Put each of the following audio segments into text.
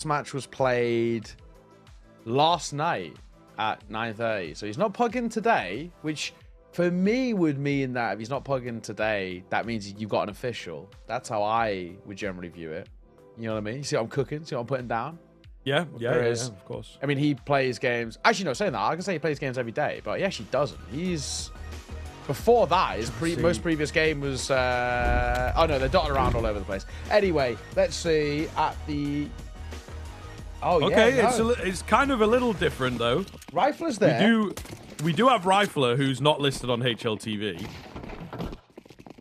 This match was played last night at 9:30. So he's not plugging today, which for me would mean that if he's not plugging today, that means you've got an official. That's how I would generally view it. You know what I mean? You see what I'm cooking? See what I'm putting down? Yeah, Whereas, of course. I mean, he plays games. Actually, no, saying that, I can say he plays games every day, but he actually doesn't. He's before that. His most previous game was. Oh no, they're dotted around all over the place. Anyway, let's see at the. Oh okay, yeah, no. it's kind of a little different though. Rifler's there. We do have Rifler, who's not listed on HLTV,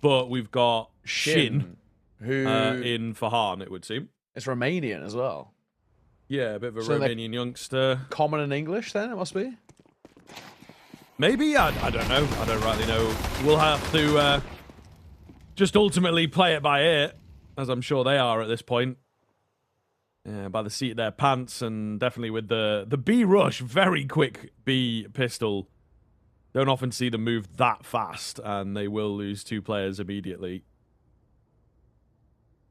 but we've got Shin who in Fahan, it would seem. It's Romanian as well. Yeah, a bit of a Romanian youngster. Common in English, then it must be. Maybe I don't know. I don't rightly know. We'll have to just ultimately play it by ear, as I'm sure they are at this point. By the seat of their pants, and definitely with the B rush, very quick B pistol. Don't often see them move that fast, and they will lose 2 players immediately.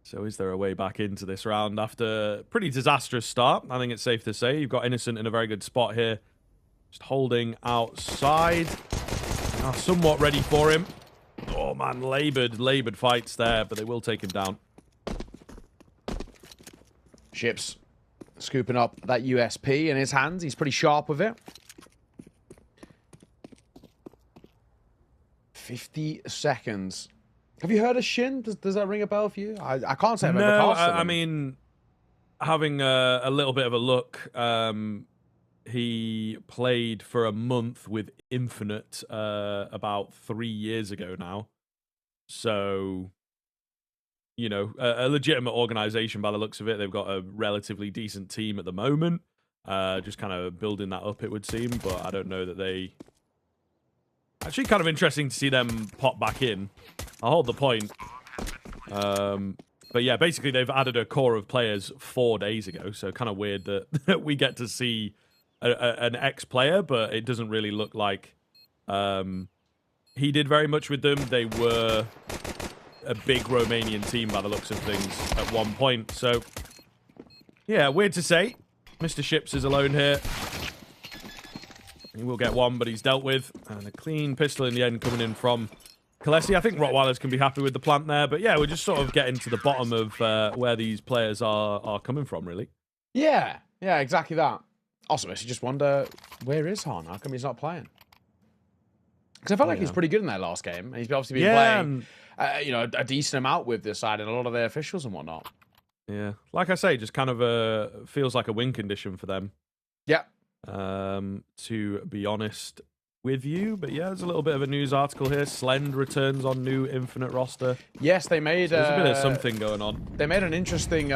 So is there a way back into this round after a pretty disastrous start? I think it's safe to say. You've got Innocent in a very good spot here. Just holding outside. Now somewhat ready for him. Oh man, labored fights there, but they will take him down. Ships scooping up that USP in his hands. He's pretty sharp with it. 50 seconds. Have you heard of Shin? Does that ring a bell for you? I can't say I've ever cast him. I mean, having a little bit of a look, he played for a month with Infinite about 3 years ago now. So, you know, a legitimate organization by the looks of it. They've got a relatively decent team at the moment. Just kind of building that up, it would seem. But I don't know that they... Actually, kind of interesting to see them pop back in. I'll hold the point. But yeah, basically they've added a core of players 4 days ago. So kind of weird that we get to see an ex-player, but it doesn't really look like he did very much with them. They were a big Romanian team by the looks of things at one point. So yeah, weird to say. Mr. Ships is alone here. He will get one, but he's dealt with. And a clean pistol in the end coming in from KOLESIE. I think Rottweilers can be happy with the plant there. But yeah, we're just sort of getting to the bottom of where these players are coming from, really. Yeah, exactly that. Also, I just wonder, where is Han? How come he's not playing? Because I felt like he was pretty good in that last game. And he's obviously been playing you know, a decent amount with this side and a lot of their officials and whatnot. Yeah. Like I say, just kind of feels like a win condition for them. Yeah. To be honest with you. But yeah, there's a little bit of a news article here. Slend returns on new Infinite roster. Yes, they made... So there's a bit of something going on. They made an interesting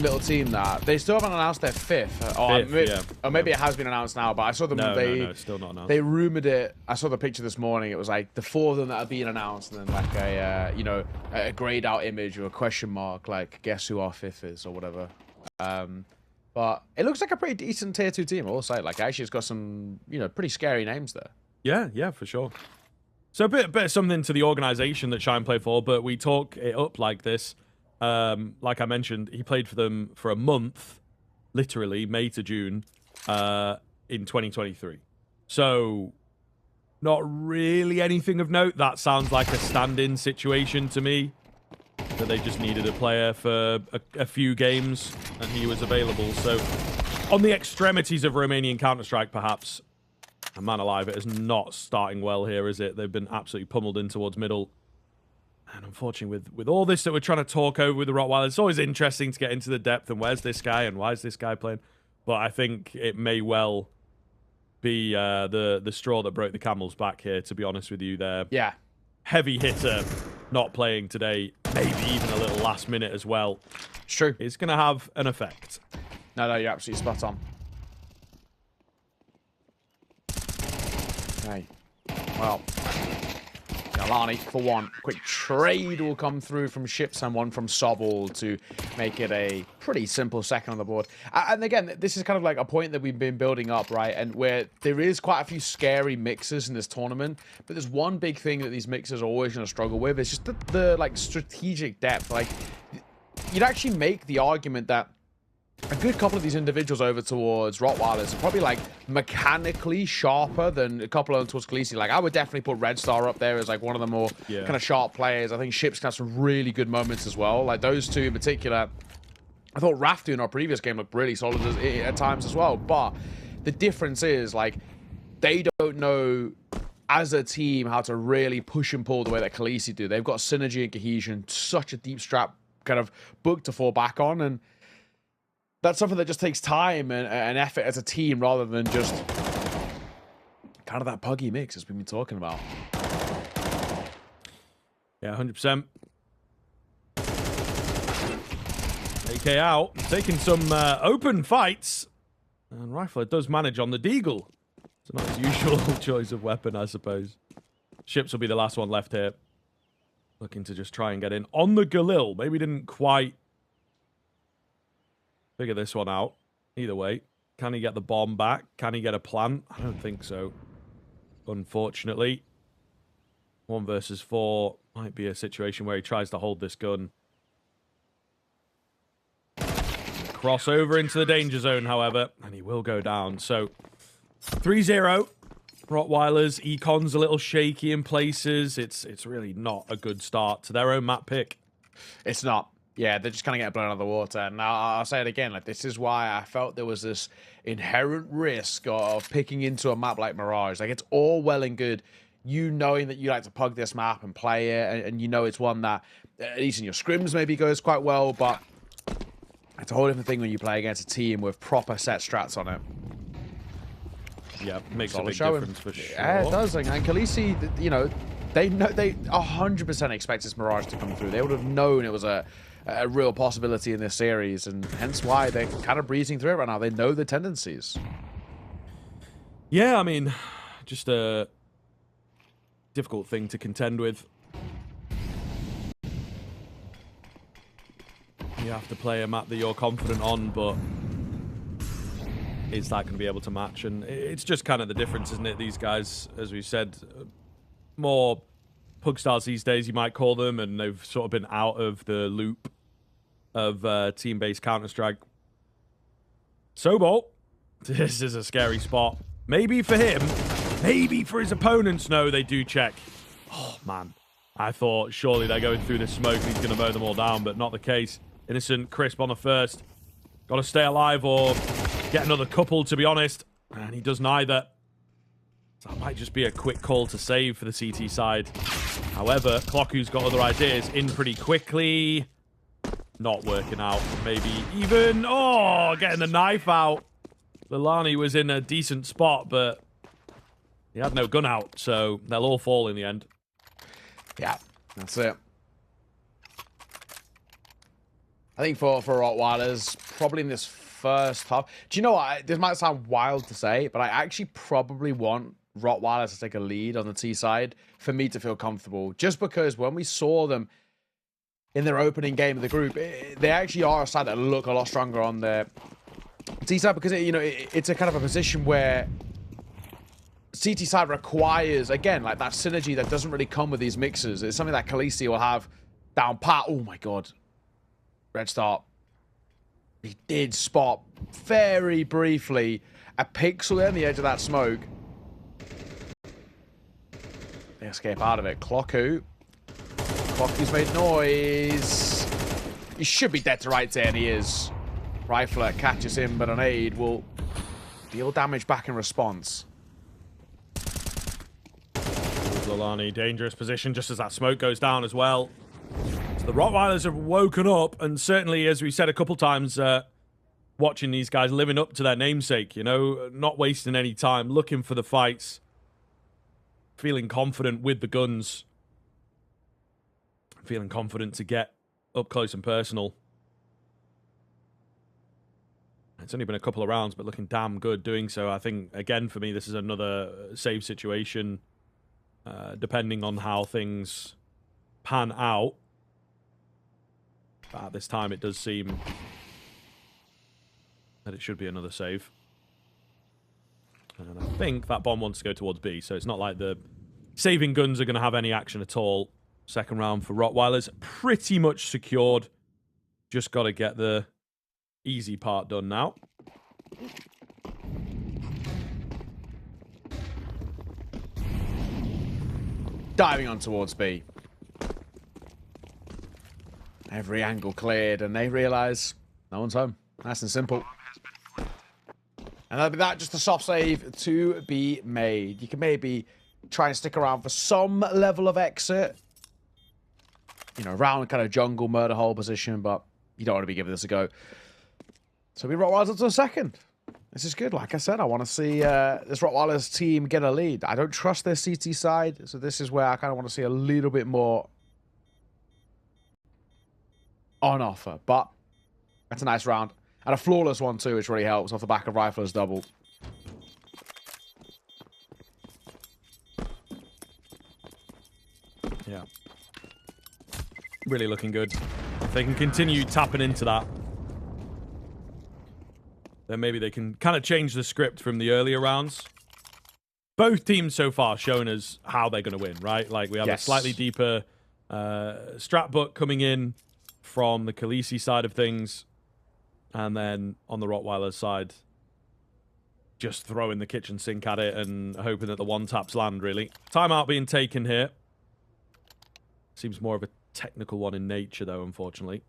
little team that they still haven't announced their fifth. Or maybe it has been announced now, but I saw them. No, it's still not announced. They rumored it. I saw the picture this morning. It was like the 4 of them that had been announced, and then like a you know, a grayed out image or a question mark, like guess who our fifth is or whatever. But it looks like a pretty decent tier 2 team. I will say, like actually, it's got some, you know, pretty scary names there. Yeah, for sure. So a bit of something to the organization that Shine play for, but we talk it up like this. Like I mentioned, he played for them for a month, literally May to June, in 2023. So, not really anything of note. That sounds like a stand-in situation to me. That they just needed a player for a few games, and he was available. So, on the extremities of Romanian Counter-Strike, perhaps, and man alive, it is not starting well here, is it? They've been absolutely pummeled in towards middle. And unfortunately, with all this that we're trying to talk over with the Rottweilers, it's always interesting to get into the depth and where's this guy and why is this guy playing. But I think it may well be the straw that broke the camel's back here, to be honest with you. There, heavy hitter not playing today, maybe even a little last minute as well. It's true. It's going to have an effect. No, you're absolutely spot on. Okay. Well, Alani for one. Quick trade will come through from Ships and one from Sobble to make it a pretty simple second on the board. And again, this is kind of like a point that we've been building up, right? And where there is quite a few scary mixers in this tournament, but there's one big thing that these mixers are always going to struggle with. It's just the like strategic depth. Like, you'd actually make the argument that a good couple of these individuals over towards rottweilers are probably like mechanically sharper than a couple over towards KOLESIE. Like I would definitely put Red Star up there as like one of the more kind of sharp players. I think Ships can have some really good moments as well. Like those two in particular. I thought Raftu in our previous game looked really solid at times as well. But the difference is like they don't know as a team how to really push and pull the way that KOLESIE do. They've got synergy and cohesion, such a deep strap kind of book to fall back on, and that's something that just takes time and effort as a team rather than just kind of that puggy mix as we've been talking about. Yeah, 100%. AK out, taking some open fights. And Rifler does manage on the Deagle. It's not his usual choice of weapon, I suppose. Ships will be the last one left here. Looking to just try and get in on the Galil. Maybe didn't quite figure this one out. Either way, can he get the bomb back? Can he get a plant? I don't think so. Unfortunately. 1 versus 4 might be a situation where he tries to hold this gun. Crossover into the danger zone, however, and he will go down. So, 3-0. Rottweilers, Econ's a little shaky in places. It's really not a good start to their own map pick. It's not. Yeah, they're just kind of getting blown out of the water. Now, I'll say it again. Like, this is why I felt there was this inherent risk of picking into a map like Mirage. Like, it's all well and good, you knowing that you like to pug this map and play it, and you know it's one that, at least in your scrims, maybe goes quite well, but it's a whole different thing when you play against a team with proper set strats on it. Yeah, makes a big difference for sure. Yeah, it does. And KOLESIE, you know, they 100% expect this Mirage to come through. They would have known it was a real possibility in this series, and hence why they're kind of breezing through it right now. They know the tendencies. Yeah, I mean, just a difficult thing to contend with. You have to play a map that you're confident on, but is that going to be able to match? And it's just kind of the difference, isn't it? These guys, as we said, more pug stars these days, you might call them, and they've sort of been out of the loop of team-based Counter-Strike. Sobol, this is a scary spot. Maybe for him, maybe for his opponents. No, they do check. Oh, man. I thought surely they're going through the smoke and he's going to mow them all down, but not the case. Innocent, crisp on the first. Got to stay alive or get another couple, to be honest. And he does neither. So that might just be a quick call to save for the CT side. However, Clocku's got other ideas in pretty quickly. Not working out. Maybe even... Oh, getting the knife out. Lilani was in a decent spot, but he had no gun out. So they'll all fall in the end. Yeah, that's it. I think for rottweilers, probably in this first half. Do you know what? This might sound wild to say, but I actually probably want rottweilers to take a lead on the T side for me to feel comfortable. Just because when we saw them in their opening game of the group, they actually are a side that look a lot stronger on the T side because it's a kind of a position where CT side requires, again, like that synergy that doesn't really come with these mixers. It's something that KOLESIE will have down pat. Oh my god. Red Star. He did spot very briefly a pixel on the edge of that smoke. They escape out of it. Clocku. Clocku's made noise. He should be dead to rights there, and he is. Rifler catches him, but an aid will deal damage back in response. Lilani, dangerous position just as that smoke goes down as well. The Rottweilers have woken up, and certainly, as we said a couple times, watching these guys living up to their namesake, you know, not wasting any time, looking for the fights, feeling confident with the guns, feeling confident to get up close and personal. It's only been a couple of rounds, but looking damn good doing so. I think, again, for me, this is another save situation, depending on how things pan out. But at this time, it does seem that it should be another save. And I think that bomb wants to go towards B, so it's not like the saving guns are going to have any action at all. Second round for Rottweilers, pretty much secured. Just got to get the easy part done now. Diving on towards B. Every angle cleared, and they realize no one's home. Nice and simple. And that'll be that, just a soft save to be made. You can maybe try and stick around for some level of exit. You know, around kind of jungle murder hole position, but you don't want to be giving this a go. So we Rottweilers up to a second. This is good. Like I said, I want to see this Rottweilers team get a lead. I don't trust their CT side, so this is where I kind of want to see a little bit more on offer. But that's a nice round. And a flawless one too, which really helps off the back of Rifler's double. Yeah. Really looking good. If they can continue tapping into that, then maybe they can kind of change the script from the earlier rounds. Both teams so far showing us how they're going to win, right? Like, we have a slightly deeper strat book coming in from the KOLESIE side of things. And then on the Rottweilers side, just throwing the kitchen sink at it and hoping that the one-taps land, really. Timeout being taken here. Seems more of a technical one in nature, though, unfortunately.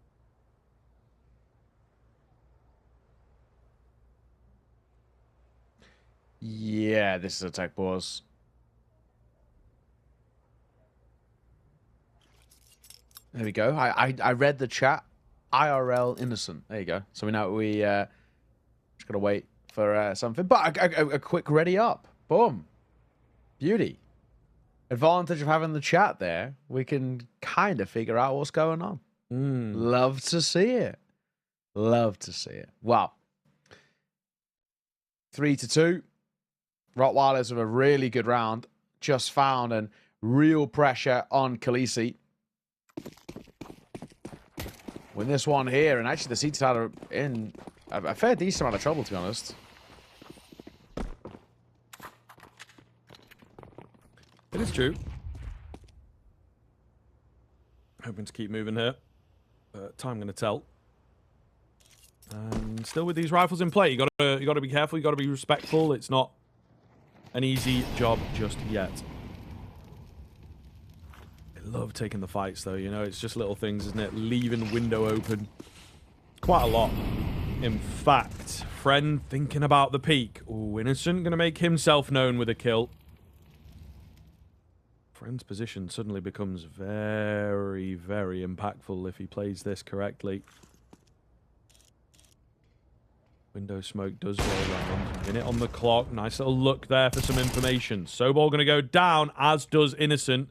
Yeah, this is a tech pause. There we go. I read the chat. IRL innocent. There you go. So we know we just gotta wait for something. But a quick ready up. Boom. Beauty. Advantage of having the chat there. We can kind of figure out what's going on. Love to see it. Love to see it. Wow. 3-2. Rottweilers with a really good round. Just found, and real pressure on KOLESIE. Win this one here, and actually the CT side are in a fair decent amount of trouble, to be honest. It is true. Hoping to keep moving here. Time going to tell. And still with these rifles in play, you got to be careful. You got to be respectful. It's not an easy job just yet. I love taking the fights, though. You know, it's just little things, isn't it? Leaving window open. Quite a lot. In fact, Friend thinking about the peak. Ooh, Innocent going to make himself known with a kill. Friend's position suddenly becomes very, very impactful if he plays this correctly. Window smoke does roll around. Minute on the clock. Nice little look there for some information. Sobol going to go down, as does Innocent.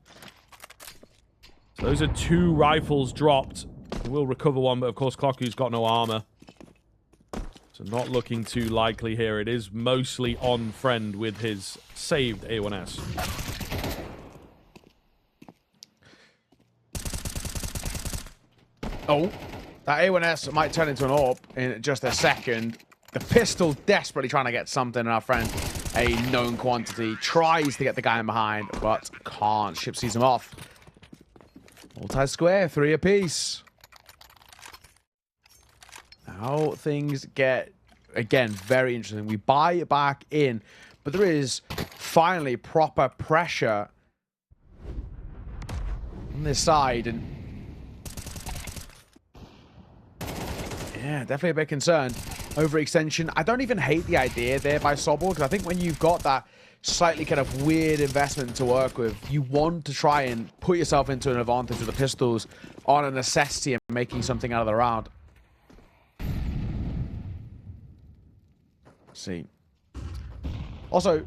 So those are 2 rifles dropped. We'll recover one, but of course Clocku's got no armor. So not looking too likely here. It is mostly on Friend with his saved A1S. Oh, that A1S might turn into an AWP in just a second. The pistol desperately trying to get something, and our friend, a known quantity, tries to get the guy in behind, but can't. Ship sees him off. Multi-square, 3 apiece. Now things get, again, very interesting. We buy it back in, but there is finally proper pressure on this side, and yeah, definitely a bit concerned. Overextension. I don't even hate the idea there by Sobol, because I think when you've got that slightly kind of weird investment to work with, you want to try and put yourself into an advantage with the pistols on a necessity and making something out of the round. Let's see. Also,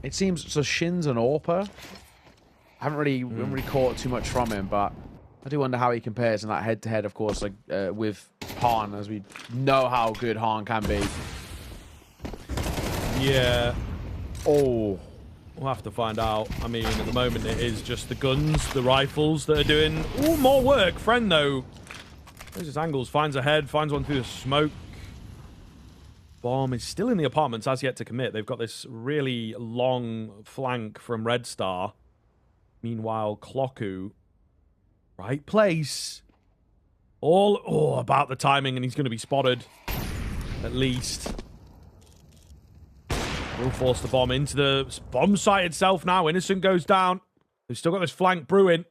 it seems so Shin's an AWPer. I haven't really caught too much from him, but I do wonder how he compares in that head-to-head, of course, like with Han, as we know how good Han can be. Yeah. Oh. We'll have to find out. I mean, at the moment, it is just the guns, the rifles that are doing more work. Friend, though, there's his angles. Finds a head, finds one through the smoke. Bomb is still in the apartments, has yet to commit. They've got this really long flank from Red Star. Meanwhile, Clocku, right place. All about the timing, and he's going to be spotted. At least. We'll force the bomb into the bomb site itself now. Innocent goes down. They've still got this flank brewing.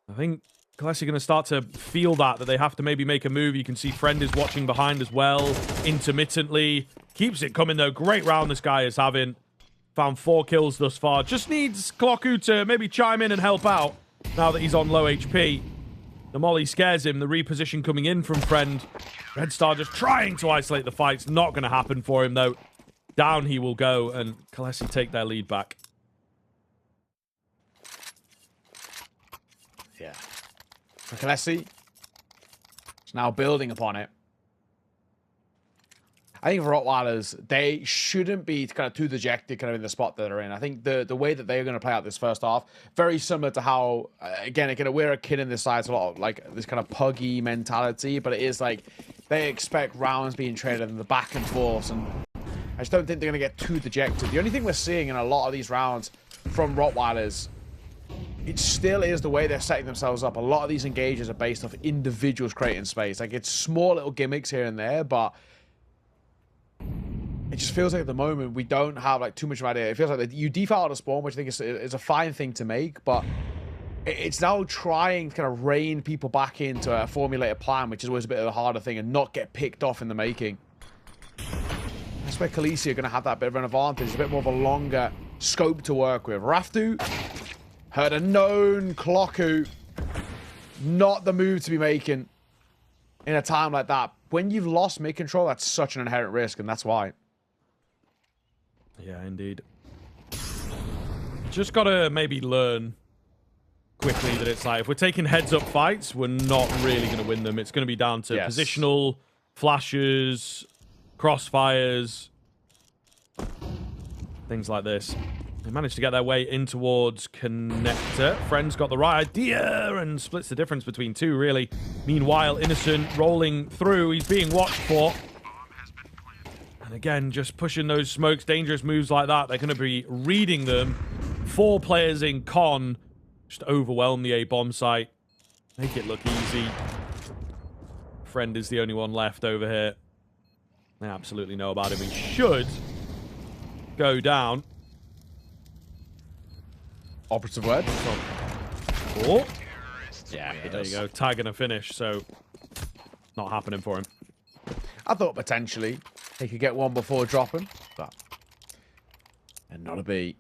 I think KOLESIE are going to start to feel that they have to maybe make a move. You can see Friend is watching behind as well, intermittently. Keeps it coming, though. Great round this guy is having. Found 4 kills thus far. Just needs Clocku to maybe chime in and help out now that he's on low HP. The molly scares him. The reposition coming in from Friend. Red Star just trying to isolate the fight. It's not going to happen for him, though. Down he will go, and KOLESIE take their lead back. Yeah. For KOLESIE, it's now building upon it. I think for rottweilers, they shouldn't be kind of too dejected kind of in the spot that they're in. I think the way that they're going to play out this first half, very similar to how, again, we're a kid in this side, it's a lot of like this kind of puggy mentality, but it is like they expect rounds being traded in the back and forth, and I just don't think they're going to get too dejected. The only thing we're seeing in a lot of these rounds from rottweilers, it still is the way they're setting themselves up. A lot of these engages are based off individuals creating space. Like, it's small little gimmicks here and there, but it just feels like at the moment we don't have like too much of an idea. It feels like you default out of spawn, which I think is a fine thing to make, but it's now trying to kind of rein people back into a formulated plan, which is always a bit of a harder thing, and not get picked off in the making. That's where KOLESIE are going to have that bit of an advantage, a bit more of a longer scope to work with. Raftu heard a known Clocku. Not the move to be making in a time like that. When you've lost mid control, that's such an inherent risk, and that's why. Yeah, indeed. Just got to maybe learn quickly that it's like, if we're taking heads-up fights, we're not really going to win them. It's going to be down to positional, flashes, crossfires, things like this. They managed to get their way in towards Connector. Friend's got the right idea and splits the difference between two, really. Meanwhile, Innocent rolling through. He's being watched for. And again, just pushing those smokes, dangerous moves like that. They're going to be reading them. 4 players in con. Just overwhelm the A-bomb site. Make it look easy. Friend is the only one left over here. They absolutely know about him. He should go down. Operative word. Oh. Yeah, there you go. Tag and a finish, so not happening for him. I thought potentially he could get one before dropping, but and not a beat.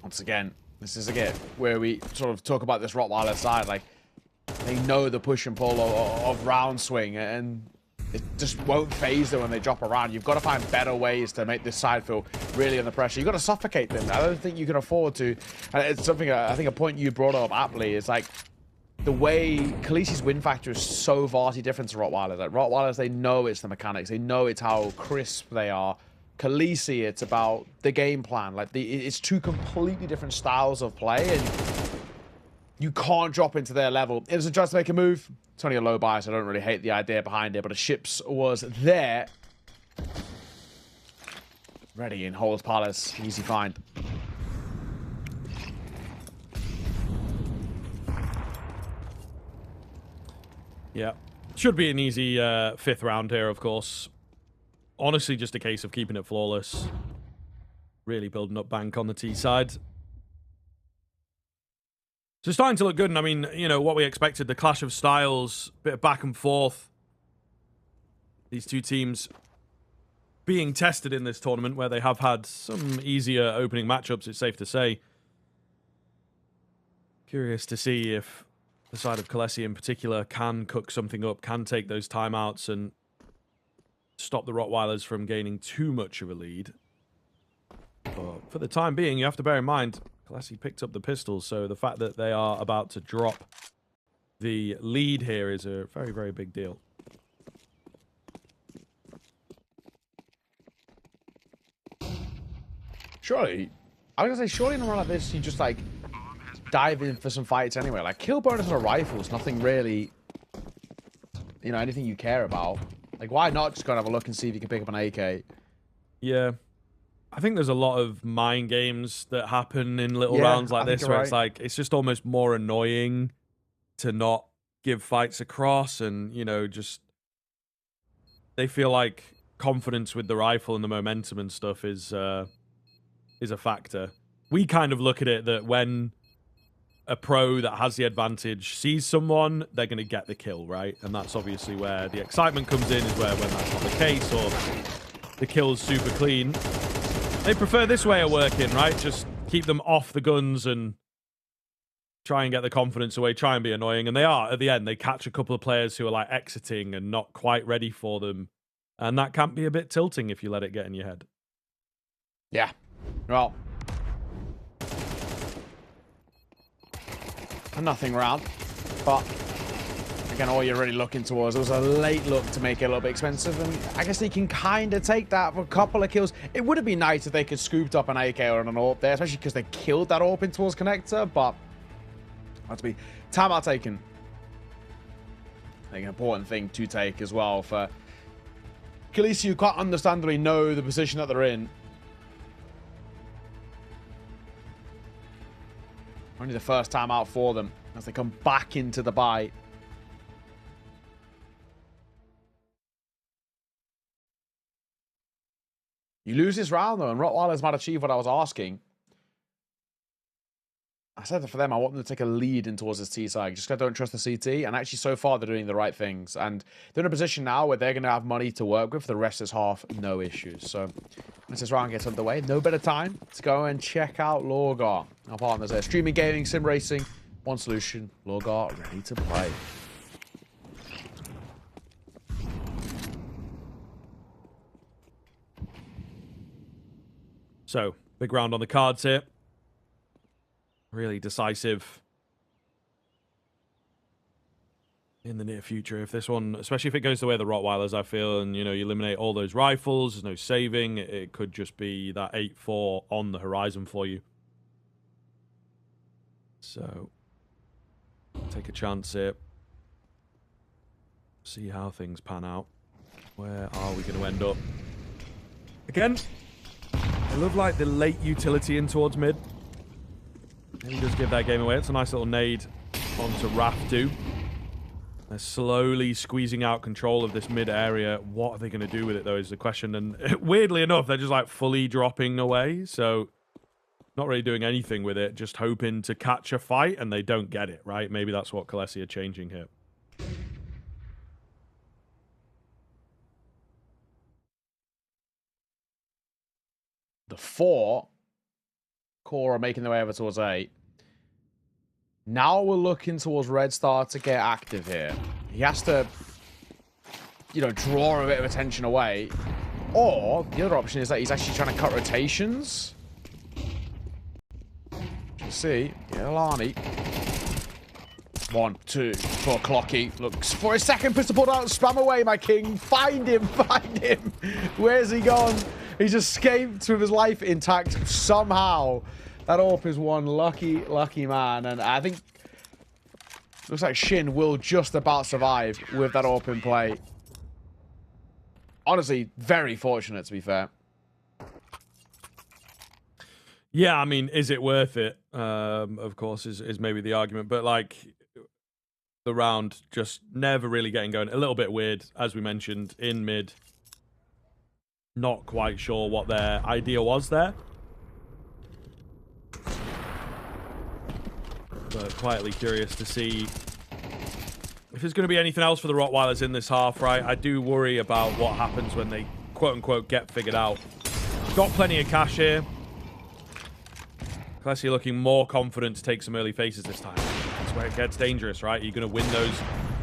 Once again, this is again where we sort of talk about this Rottweiler side. Like, they know the push and pull of round swing, and it just won't phase them when they drop around. You've got to find better ways to make this side feel really under pressure. You've got to suffocate them. I don't think you can afford to. And it's something, I think a point you brought up aptly is like the way KOLESIE's win factor is so vastly different to Rottweilers. Like, Rottweilers, they know it's the mechanics. They know it's how crisp they are. KOLESIE, it's about the game plan. Like, it's two completely different styles of play, and you can't drop into their level. Innocent tries to make a move. It's only a low bias. I don't really hate the idea behind it, but the ships was there. Ready in Hole's Palace. Easy find. Yeah. Should be an easy 5th round here, of course. Honestly, just a case of keeping it flawless. Really building up bank on the T side. So starting to look good, and I mean, you know, what we expected, the clash of styles, bit of back and forth. These two teams being tested in this tournament where they have had some easier opening matchups, it's safe to say. Curious to see if the side of KOLESIE in particular can cook something up, can take those timeouts and stop the Rottweilers from gaining too much of a lead. But for the time being, you have to bear in mind, KOLESIE picked up the pistols, so the fact that they are about to drop the lead here is a very, very big deal. Surely, I was gonna say, surely in a run like this, you just like dive in for some fights anyway. Like, kill bonus on a rifle is nothing really, you know, anything you care about. Like, why not just go and have a look and see if you can pick up an AK? Yeah. I think there's a lot of mind games that happen in little Yeah, rounds like I think this you're where it's right. like, it's just almost more annoying to not give fights across, and, you know, just they feel like confidence with the rifle and the momentum and stuff is a factor. We kind of look at it that when a pro that has the advantage sees someone, they're going to get the kill, right? And that's obviously where the excitement comes in, is where when that's not the case or the kill's super clean, they prefer this way of working, right? Just keep them off the guns and try and get the confidence away, try and be annoying. And they are, at the end, they catch a couple of players who are like exiting and not quite ready for them. And that can be a bit tilting if you let it get in your head. Yeah. Well, a nothing round, but again, all you're really looking towards, it was a late look to make it a little bit expensive, and I guess they can kind of take that for a couple of kills. It would have been nice if they could scooped up an AK or an AWP there, especially because they killed that AWP in towards connector, but that's be timeout taken. I think an important thing to take as well for KOLESIE, who quite understandably know the position that they're in. Only the first time out for them as they come back into the bye. You lose this round though, and rottweilers might achieve what I was asking. I said that for them, I want them to take a lead in towards this T side, just because I don't trust the CT. And actually, so far, they're doing the right things. And they're in a position now where they're going to have money to work with for the rest of this half, no issues. So, once this round gets underway, no better time to go and check out Lorgar. Our partners there. Streaming, gaming, sim racing. One solution. Lorgar, ready to play. So, big round on the cards here. Really decisive in the near future. If this one, especially if it goes the way of the rottweilers, I feel, and, you know, you eliminate all those rifles, there's no saving, it could just be that 8-4 on the horizon for you. So, take a chance here. See how things pan out. Where are we going to end up? Again, I love, like, the late utility in towards mid. Maybe just give that game away. It's a nice little nade onto Raftu. They're slowly squeezing out control of this mid area. What are they going to do with it, though, is the question. And weirdly enough, they're just, like, fully dropping away. So, not really doing anything with it. Just hoping to catch a fight, and they don't get it, right? Maybe that's what KOLESIE are changing here. The 4 core are making their way over towards 8. Now we're looking towards Red Star to get active here. He has to, you know, draw a bit of attention away. Or the other option is that he's actually trying to cut rotations. You see, yeah, Lani. 1, 2 for Clocky. Looks for his second pistol pulled out. Spam away, my king. Find him, find him. Where's he gone? He's escaped with his life intact somehow. That AWP is one lucky, lucky man. And I think looks like Shin will just about survive with that AWP in play. Honestly, very fortunate, to be fair. Yeah, I mean, is it worth it? Of course, is maybe the argument. But, like, the round just never really getting going. A little bit weird, as we mentioned, in mid. Not quite sure what their idea was there. But quietly curious to see if there's going to be anything else for the rottweilers in this half, right? I do worry about what happens when they, quote-unquote, get figured out. Got plenty of cash here. KOLESIE looking more confident to take some early faces this time. That's where it gets dangerous, right? You're going to win those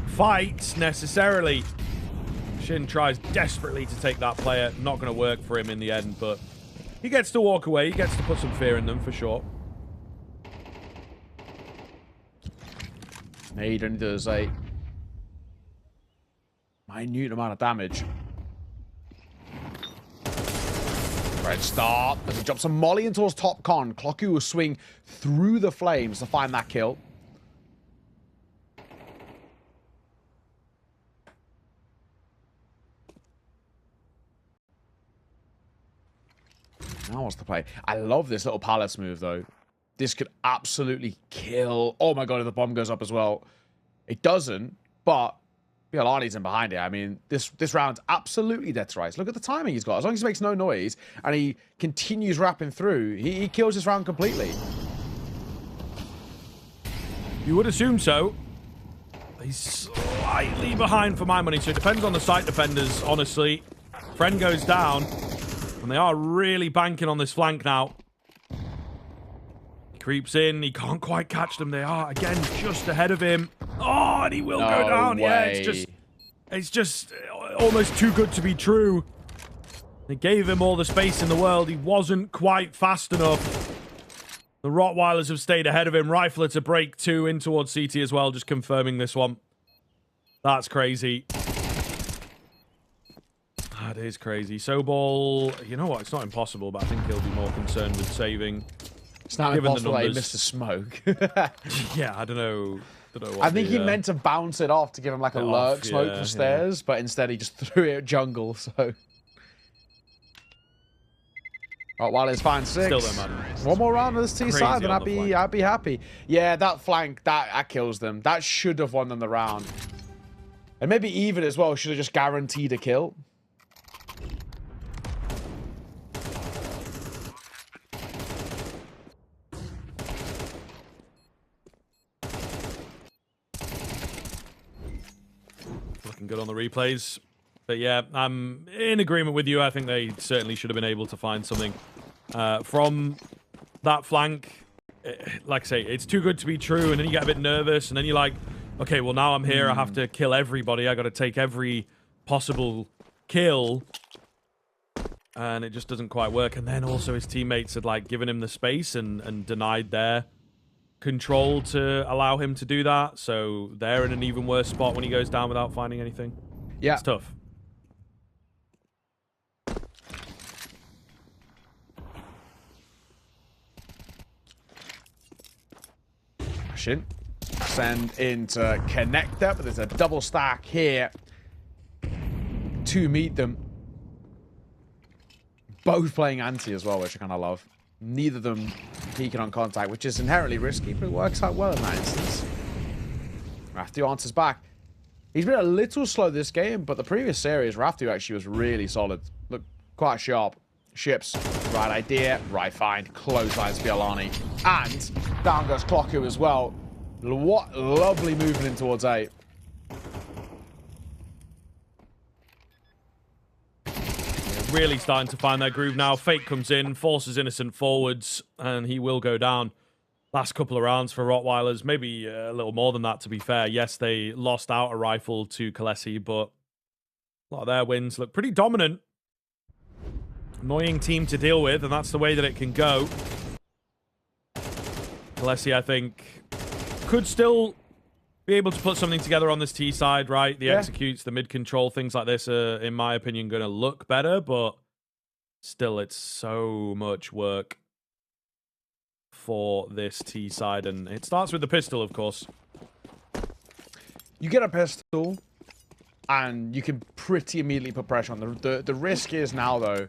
fights necessarily. Shin tries desperately to take that player. Not going to work for him in the end, but he gets to walk away. He gets to put some fear in them for sure. Nade only does a minute amount of damage. Red Star as he drops a molly into his top con. Clocky will swing through the flames to find that kill. Now what's the play? I love this little palace move, though. This could absolutely kill. Oh my god, if the bomb goes up as well. It doesn't, but Bialani's in behind it. I mean, this round's absolutely dead to rights. Look at the timing he's got. As long as he makes no noise and he continues wrapping through, he kills this round completely. You would assume so. He's slightly behind for my money, so it depends on the site defenders, honestly. Friend goes down, and they are really banking on this flank now. He creeps in. He can't quite catch them. They are, again, just ahead of him. Oh, and he will go down. Way. Yeah, it's just almost too good to be true. They gave him all the space in the world. He wasn't quite fast enough. The Rottweilers have stayed ahead of him. Rifler to break 2 in towards CT as well, just confirming this one. That's crazy. That is crazy. Sobol, you know what? It's not impossible, but I think he'll be more concerned with saving. It's not impossible that he missed a smoke. Yeah, I don't know. I think he meant to bounce it off to give him like a lurk smoke for stairs, but instead he just threw it at jungle, so... Rottweilers find 6. Still don't matter. One more round of this T side, and I'd be happy. Yeah, that flank, that kills them. That should have won them the round. And maybe even as well, should have just guaranteed a kill. Looking good on the replays. But yeah, I'm in agreement with you. I think they certainly should have been able to find something from that flank. Like I say, it's too good to be true, and then you get a bit nervous, and then you're like, okay, well, now I'm here. I have to kill everybody. I got to take every possible kill. And it just doesn't quite work. And then also his teammates had like given him the space and denied their control to allow him to do that. So they're in an even worse spot when he goes down without finding anything. Yeah. It's tough. Send into connector, but there's a double stack here to meet them. Both playing anti as well, which I kind of love. Neither of them peeking on contact, which is inherently risky, but it works out well in that instance. Raftu answers back. He's been a little slow this game, but the previous series, Raftu actually was really solid. Looked quite sharp. Ships, right idea, right find, clotheslines Bialani. And down goes Clocku as well. What lovely movement in towards 8. Really starting to find their groove now. Fake comes in, forces Innocent forwards, and he will go down. Last couple of rounds for Rottweilers, maybe a little more than that, to be fair. Yes, they lost out a rifle to KOLESIE, but a lot of their wins look pretty dominant. Annoying team to deal with, and that's the way that it can go. KOLESIE, I think, could still be able to put something together on this T side, right? The executes, the mid-control, things like this are, in my opinion, going to look better, but still, it's so much work for this T side, and it starts with the pistol, of course. You get a pistol, and you can pretty immediately put pressure on. The risk is now, though,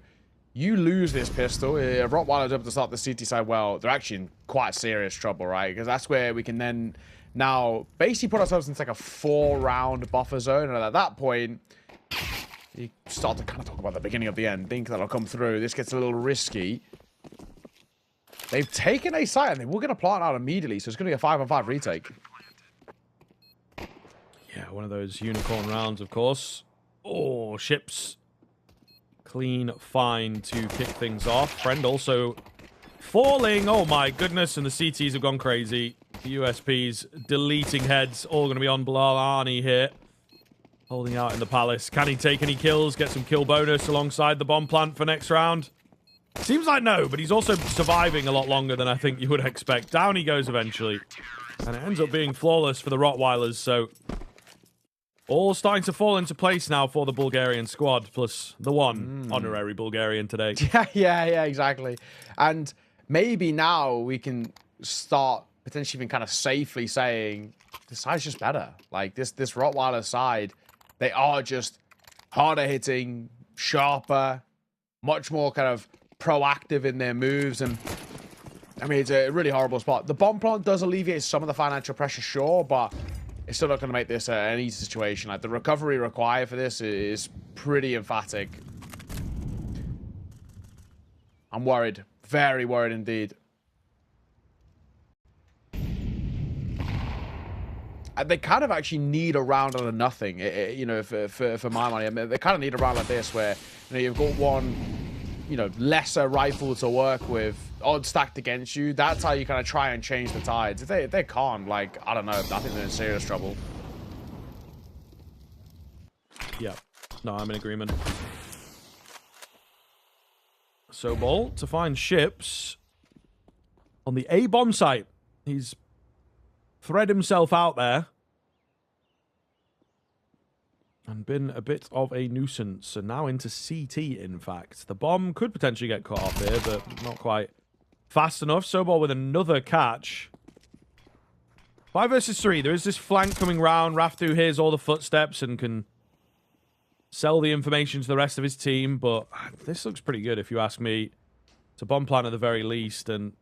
you lose this pistol. If Rottweiler's able to start the CT side well, they're actually in quite serious trouble, right? Because that's where we can then now basically put ourselves into like a 4-round buffer zone. And at that point, you start to kind of talk about the beginning of the end. Think that'll come through. This gets a little risky. They've taken a site, and they were going to plant out immediately. So it's going to be a 5-on-5 retake. Yeah, one of those unicorn rounds, of course. Oh, ships. Clean find to kick things off. Friend also falling. Oh my goodness. And the CTs have gone crazy. The USPs deleting heads. All going to be on Bialani here. Holding out in the palace. Can he take any kills? Get some kill bonus alongside the bomb plant for next round? Seems like no, but he's also surviving a lot longer than I think you would expect. Down he goes eventually. And it ends up being flawless for the Rottweilers. So all starting to fall into place now for the Bulgarian squad, plus the one honorary Bulgarian today. Yeah, exactly. And maybe now we can start potentially even kind of safely saying the side's just better. Like this Rottweiler side, they are just harder hitting, sharper, much more kind of proactive in their moves. And I mean, it's a really horrible spot. The bomb plant does alleviate some of the financial pressure, sure, but it's still not going to make this an easy situation. Like, the recovery required for this is pretty emphatic. I'm worried. Very worried indeed. They kind of actually need a round out of nothing, you know, for my money. I mean, they kind of need a round like this where, you know, you've got one, you know, lesser rifle to work with, odds stacked against you. That's how you kind of try and change the tides. If they can't, like, I don't know, I think they're in serious trouble. Yeah, no, I'm in agreement. So Ball to find ships on the A bomb site. He's thread himself out there and been a bit of a nuisance. And now into CT, in fact. The bomb could potentially get caught off here, but not quite fast enough. Sobol with another catch. 5 versus 3. There is this flank coming round. Raftu hears all the footsteps and can sell the information to the rest of his team. But this looks pretty good, if you ask me. It's a bomb plan at the very least, and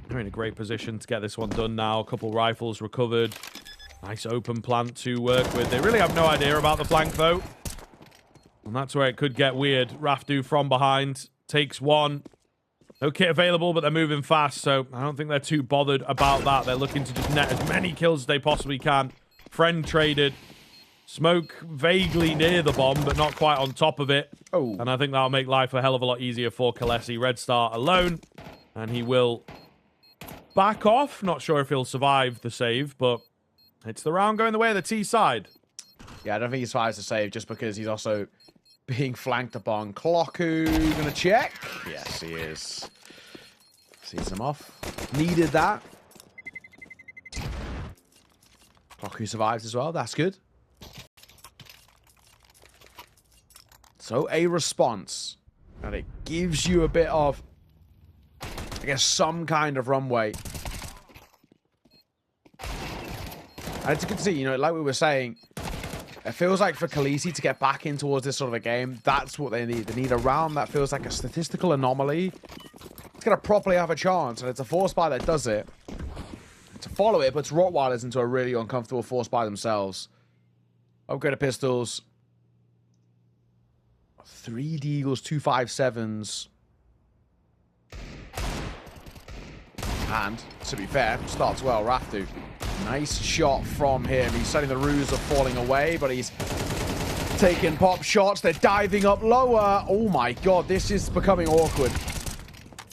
they're in a great position to get this one done now. A couple rifles recovered. Nice open plant to work with. They really have no idea about the flank, though. And that's where it could get weird. Raftu from behind takes one. No kit available, but they're moving fast, so I don't think they're too bothered about that. They're looking to just net as many kills as they possibly can. Friend traded. Smoke vaguely near the bomb, but not quite on top of it. Oh. And I think that'll make life a hell of a lot easier for KOLESIE. Red Star alone. And he will back off. Not sure if he'll survive the save, but it's the round going the way of the T side. Yeah, I don't think he survives the save just because he's also being flanked upon. Clocku gonna check. Yes, he is. Sees him off. Needed that. Clocku survives as well. That's good. So a response. And it gives you a bit of, I guess, some kind of runway. And it's good to see, you know, like we were saying, it feels like for KOLESIE to get back in towards this sort of a game, that's what they need. They need a round that feels like a statistical anomaly. It's going to properly have a chance, and it's a force buy that does it. To follow it, puts rottweilers into a really uncomfortable force buy themselves. Upgraded pistols. 3 Deagles, 2 5.7s. And, to be fair, starts well, Raftu. Nice shot from him. He's setting the ruse of falling away, but he's taking pop shots. They're diving up lower. Oh my god, this is becoming awkward.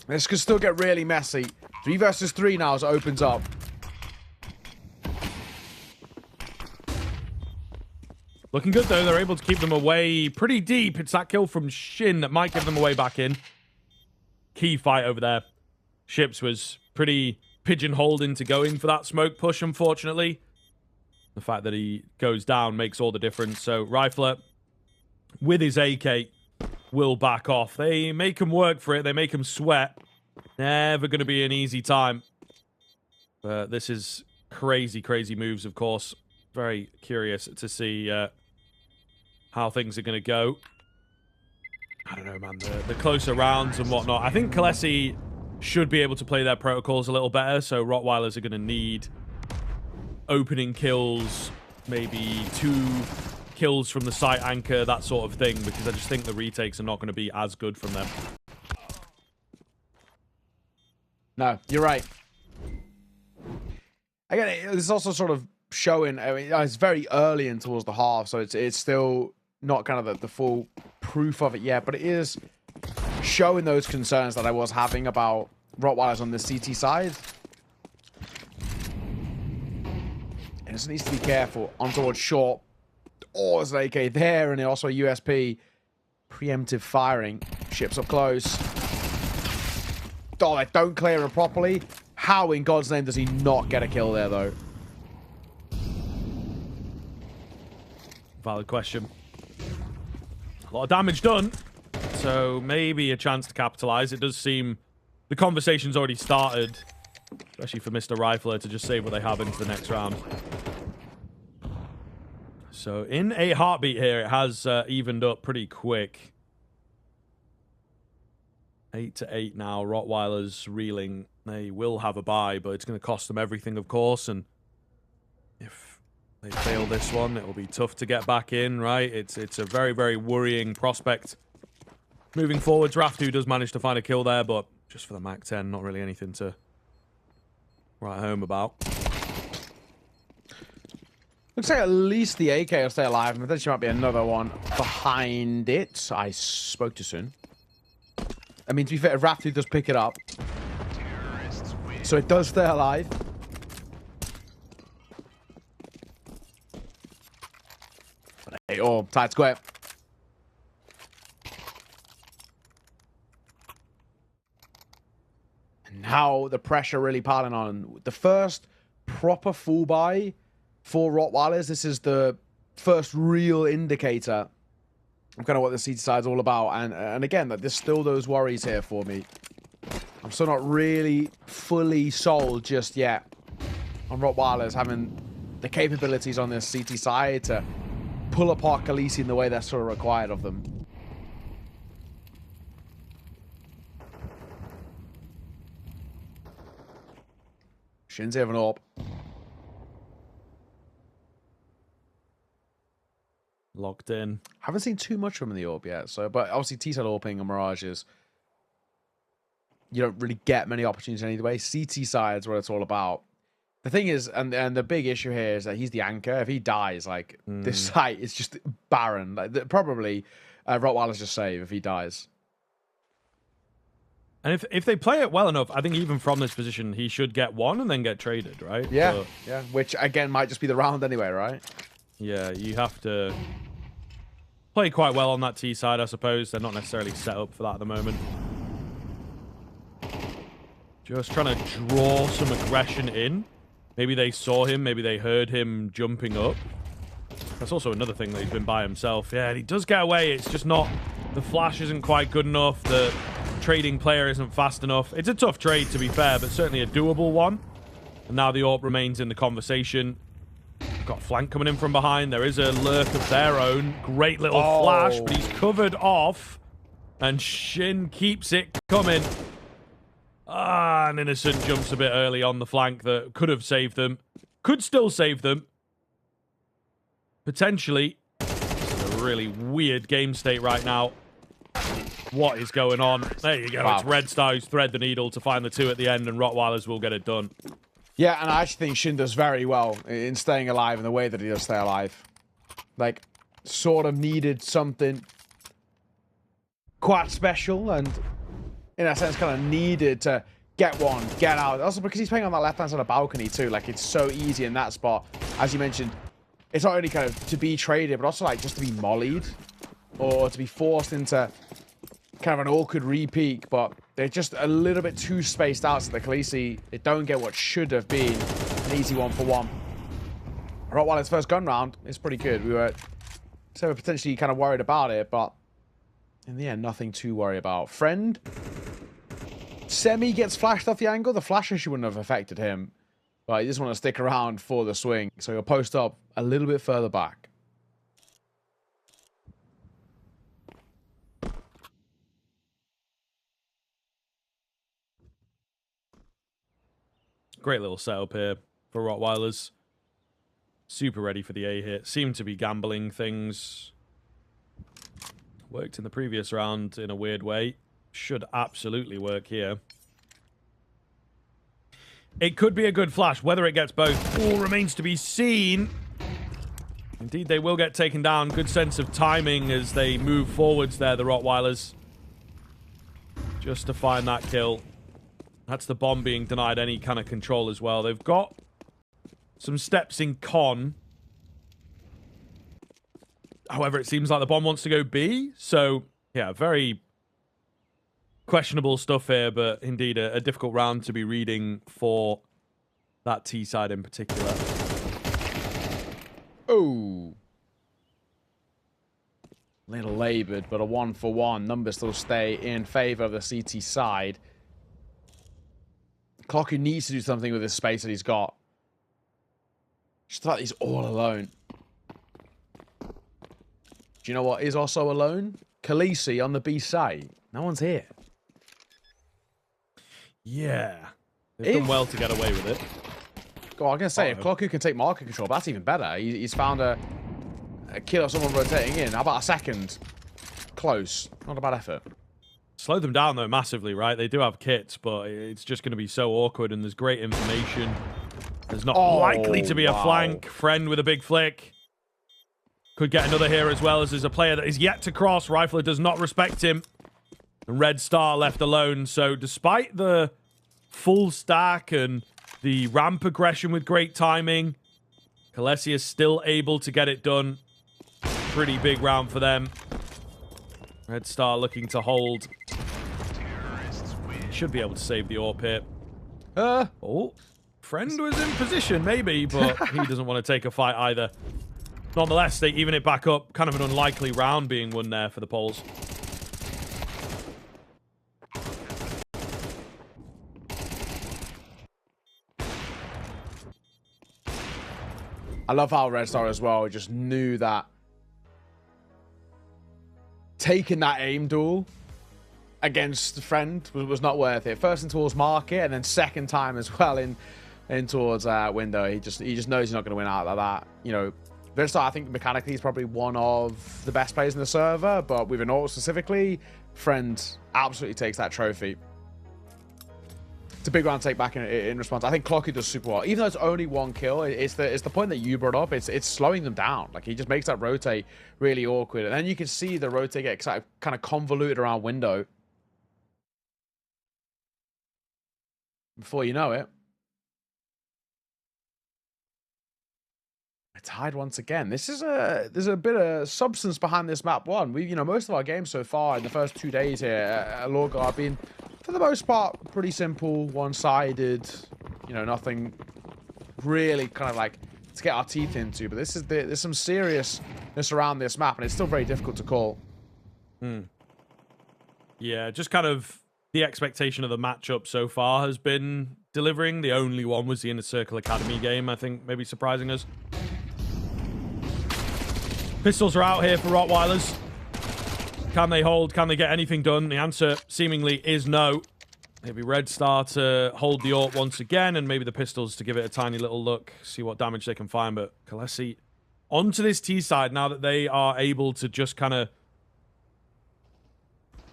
This could still get really messy. 3 versus 3 now as it opens up. Looking good, though. They're able to keep them away pretty deep. It's that kill from Shin that might give them away back in. Key fight over there. Ships was pretty pigeonholed into going for that smoke push, unfortunately. The fact that he goes down makes all the difference. So Rifler, with his AK, will back off. They make him work for it. They make him sweat. Never going to be an easy time. But this is crazy, crazy moves, of course. Very curious to see how things are going to go. I don't know, man. The closer rounds and whatnot. I think KOLESIE should be able to play their protocols a little better, so rottweilers are going to need opening kills, maybe 2 kills from the site anchor, that sort of thing, because I just think the retakes are not going to be as good from them. No, you're right. Again, it's also sort of showing, I mean, it's very early in towards the half, so it's still not kind of the full proof of it yet, but it is showing those concerns that I was having about rottweilers on the CT side. And it just needs to be careful on towards short. Oh, there's an AK there, and also a USP. Preemptive firing. Ships up close. Oh, they don't clear it properly. How in God's name does he not get a kill there, though? Valid question. A lot of damage done. So maybe a chance to capitalize. It does seem the conversation's already started, especially for Mr. Rifler to just save what they have into the next round. So in a heartbeat here, it has evened up pretty quick. 8-8 now. Rottweilers reeling. They will have a bye, but it's going to cost them everything, of course. And if they fail this one, it will be tough to get back in, right? It's a very, very worrying prospect. Moving forwards, Raftu does manage to find a kill there, but just for the Mac 10, not really anything to write home about. Looks like at least the AK will stay alive, and potentially might be another one behind it. I spoke too soon. I mean, to be fair, Raftu does pick it up. So it does stay alive. But hey, oh, tight square. And now the pressure really piling on. The first proper full buy for Rottweilers. This is the first real indicator of kind of what the CT side's all about. And again, that there's still those worries here for me. I'm still not really fully sold just yet on Rottweilers having the capabilities on this CT side to pull apart KOLESIE in the way that's sort of required of them. Shinzi have an AWP. Locked in. Haven't seen too much from him in the AWP yet, so but obviously T-side AWPing and Mirages, you don't really get many opportunities any other way. CT side is what it's all about. The thing is, and the big issue here is that he's the anchor. If he dies, like this site is just barren. Like probably Rottweilers just save if he dies. And if they play it well enough, I think even from this position, he should get one and then get traded, right? Yeah, but, yeah. Which again might just be the round anyway, right? Yeah, you have to play quite well on that T side, I suppose. They're not necessarily set up for that at the moment. Just trying to draw some aggression in. Maybe they saw him. Maybe they heard him jumping up. That's also another thing that he's been by himself. Yeah, he does get away. It's just not... The flash isn't quite good enough. The trading player isn't fast enough. It's a tough trade, to be fair, but certainly a doable one. And now the AWP remains in the conversation. Got flank coming in from behind. There is a lurk of their own. Great little flash, but he's covered off. And Shin keeps it coming. Ah, and Innocent jumps a bit early on the flank that could have saved them. Could still save them. Potentially. This is a really weird game state right now. What is going on? There you go. Wow. It's Red Star who's thread the needle to find the two at the end, and Rottweilers will get it done. Yeah, and I actually think Shin does very well in staying alive in the way that he does stay alive. Like, sort of needed something quite special, and in a sense kind of needed to get one, get out. Also because he's playing on that left-hand side of the balcony too. Like, it's so easy in that spot. As you mentioned, it's not only kind of to be traded, but also like just to be mollied or to be forced into kind of an awkward re-peak, but they're just a little bit too spaced out, so the KOLESIE, they don't get what should have been an easy 1-for-1. Rottweiler's first gun round is pretty good. We were potentially kind of worried about it, but in the end, nothing to worry about. Friend, Semi gets flashed off the angle. The flash issue wouldn't have affected him, but he just want to stick around for the swing, so he'll post up a little bit further back. Great little setup here for Rottweilers. Super ready for the A hit. Seem to be gambling things. Worked in the previous round in a weird way. Should absolutely work here. It could be a good flash. Whether it gets both all remains to be seen. Indeed, they will get taken down. Good sense of timing as they move forwards there, the Rottweilers. Just to find that kill. That's the bomb being denied any kind of control as well. They've got some steps in con. However, it seems like the bomb wants to go B. So, yeah, very questionable stuff here, but indeed a difficult round to be reading for that T side in particular. Oh. Little laboured, but a 1-for-1. Numbers still stay in favour of the CT side. Clocker needs to do something with this space that he's got. Just like he's all alone. Do you know what is also alone? KOLESIE on the B side. No one's here. Yeah. They've done well to get away with it. Oh, I was going to say, if Cloku can take market control, that's even better. He's found a kill of someone rotating in. How about a second? Close. Not a bad effort. Slow them down, though, massively, right? They do have kits, but it's just going to be so awkward, and there's great information. There's not likely to be a flank. Friend with a big flick. Could get another here as well, as there's a player that is yet to cross. Rifler does not respect him. And Red Star left alone. So despite the full stack and the ramp aggression with great timing, KOLESIE is still able to get it done. Pretty big round for them. Red Star looking to hold. Should be able to save the AWP here. Oh, Friend was in position, maybe, but he doesn't want to take a fight either. Nonetheless, they even it back up. Kind of an unlikely round being won there for the Poles. I love how Red Star as well just knew that taking that aim duel against the Friend was not worth it. First in towards market, and then second time as well in towards window. He just knows he's not going to win out like that. You know, Red Star, I think mechanically he's probably one of the best players in the server, but with an ult specifically, Friend absolutely takes that trophy. It's a big round take back in response. I think Cloku does super well. Even though it's only one kill, it's the point that you brought up. It's slowing them down. Like, he just makes that rotate really awkward. And then you can see the rotate get kind of convoluted around window. Before you know it, it's tied once again. There's a bit of substance behind this map one. Most of our games so far in the first 2 days here at Lorgar have been, for the most part, pretty simple, one-sided. Nothing really kind of like to get our teeth into. But there's some seriousness around this map, and it's still very difficult to call. Yeah, just kind of the expectation of the matchup so far has been delivering. The only one was the Inner Circle Academy game, I think, maybe surprising us. Pistols are out here for rottweilers. Can they hold? Can they get anything done? The answer seemingly is no. Maybe Red Star to hold the AWP once again, and maybe the pistols to give it a tiny little look, see what damage they can find. But KOLESIE onto this T side now that they are able to just kind of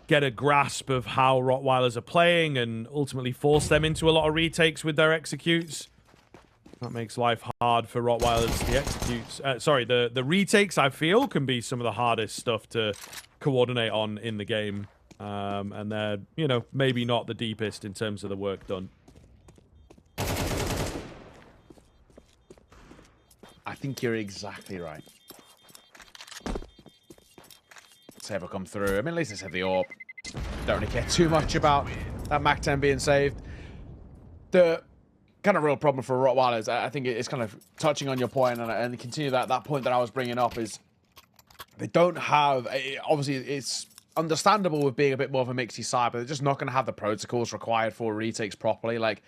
get a grasp of how rottweilers are playing and ultimately force them into a lot of retakes with their executes. That makes life hard for rottweilers. The executes, the retakes, I feel, can be some of the hardest stuff to coordinate on in the game. And they're, maybe not the deepest in terms of the work done. I think you're exactly right. Saber come through. I mean, at least let's have the AWP. Don't really care too much about that Mac 10 being saved. The kind of real problem for rottweilers, I think it's kind of touching on your point and continue that point that I was bringing up, is they don't have, obviously it's understandable with being a bit more of a mixy side, but they're just not going to have the protocols required for retakes properly. Like,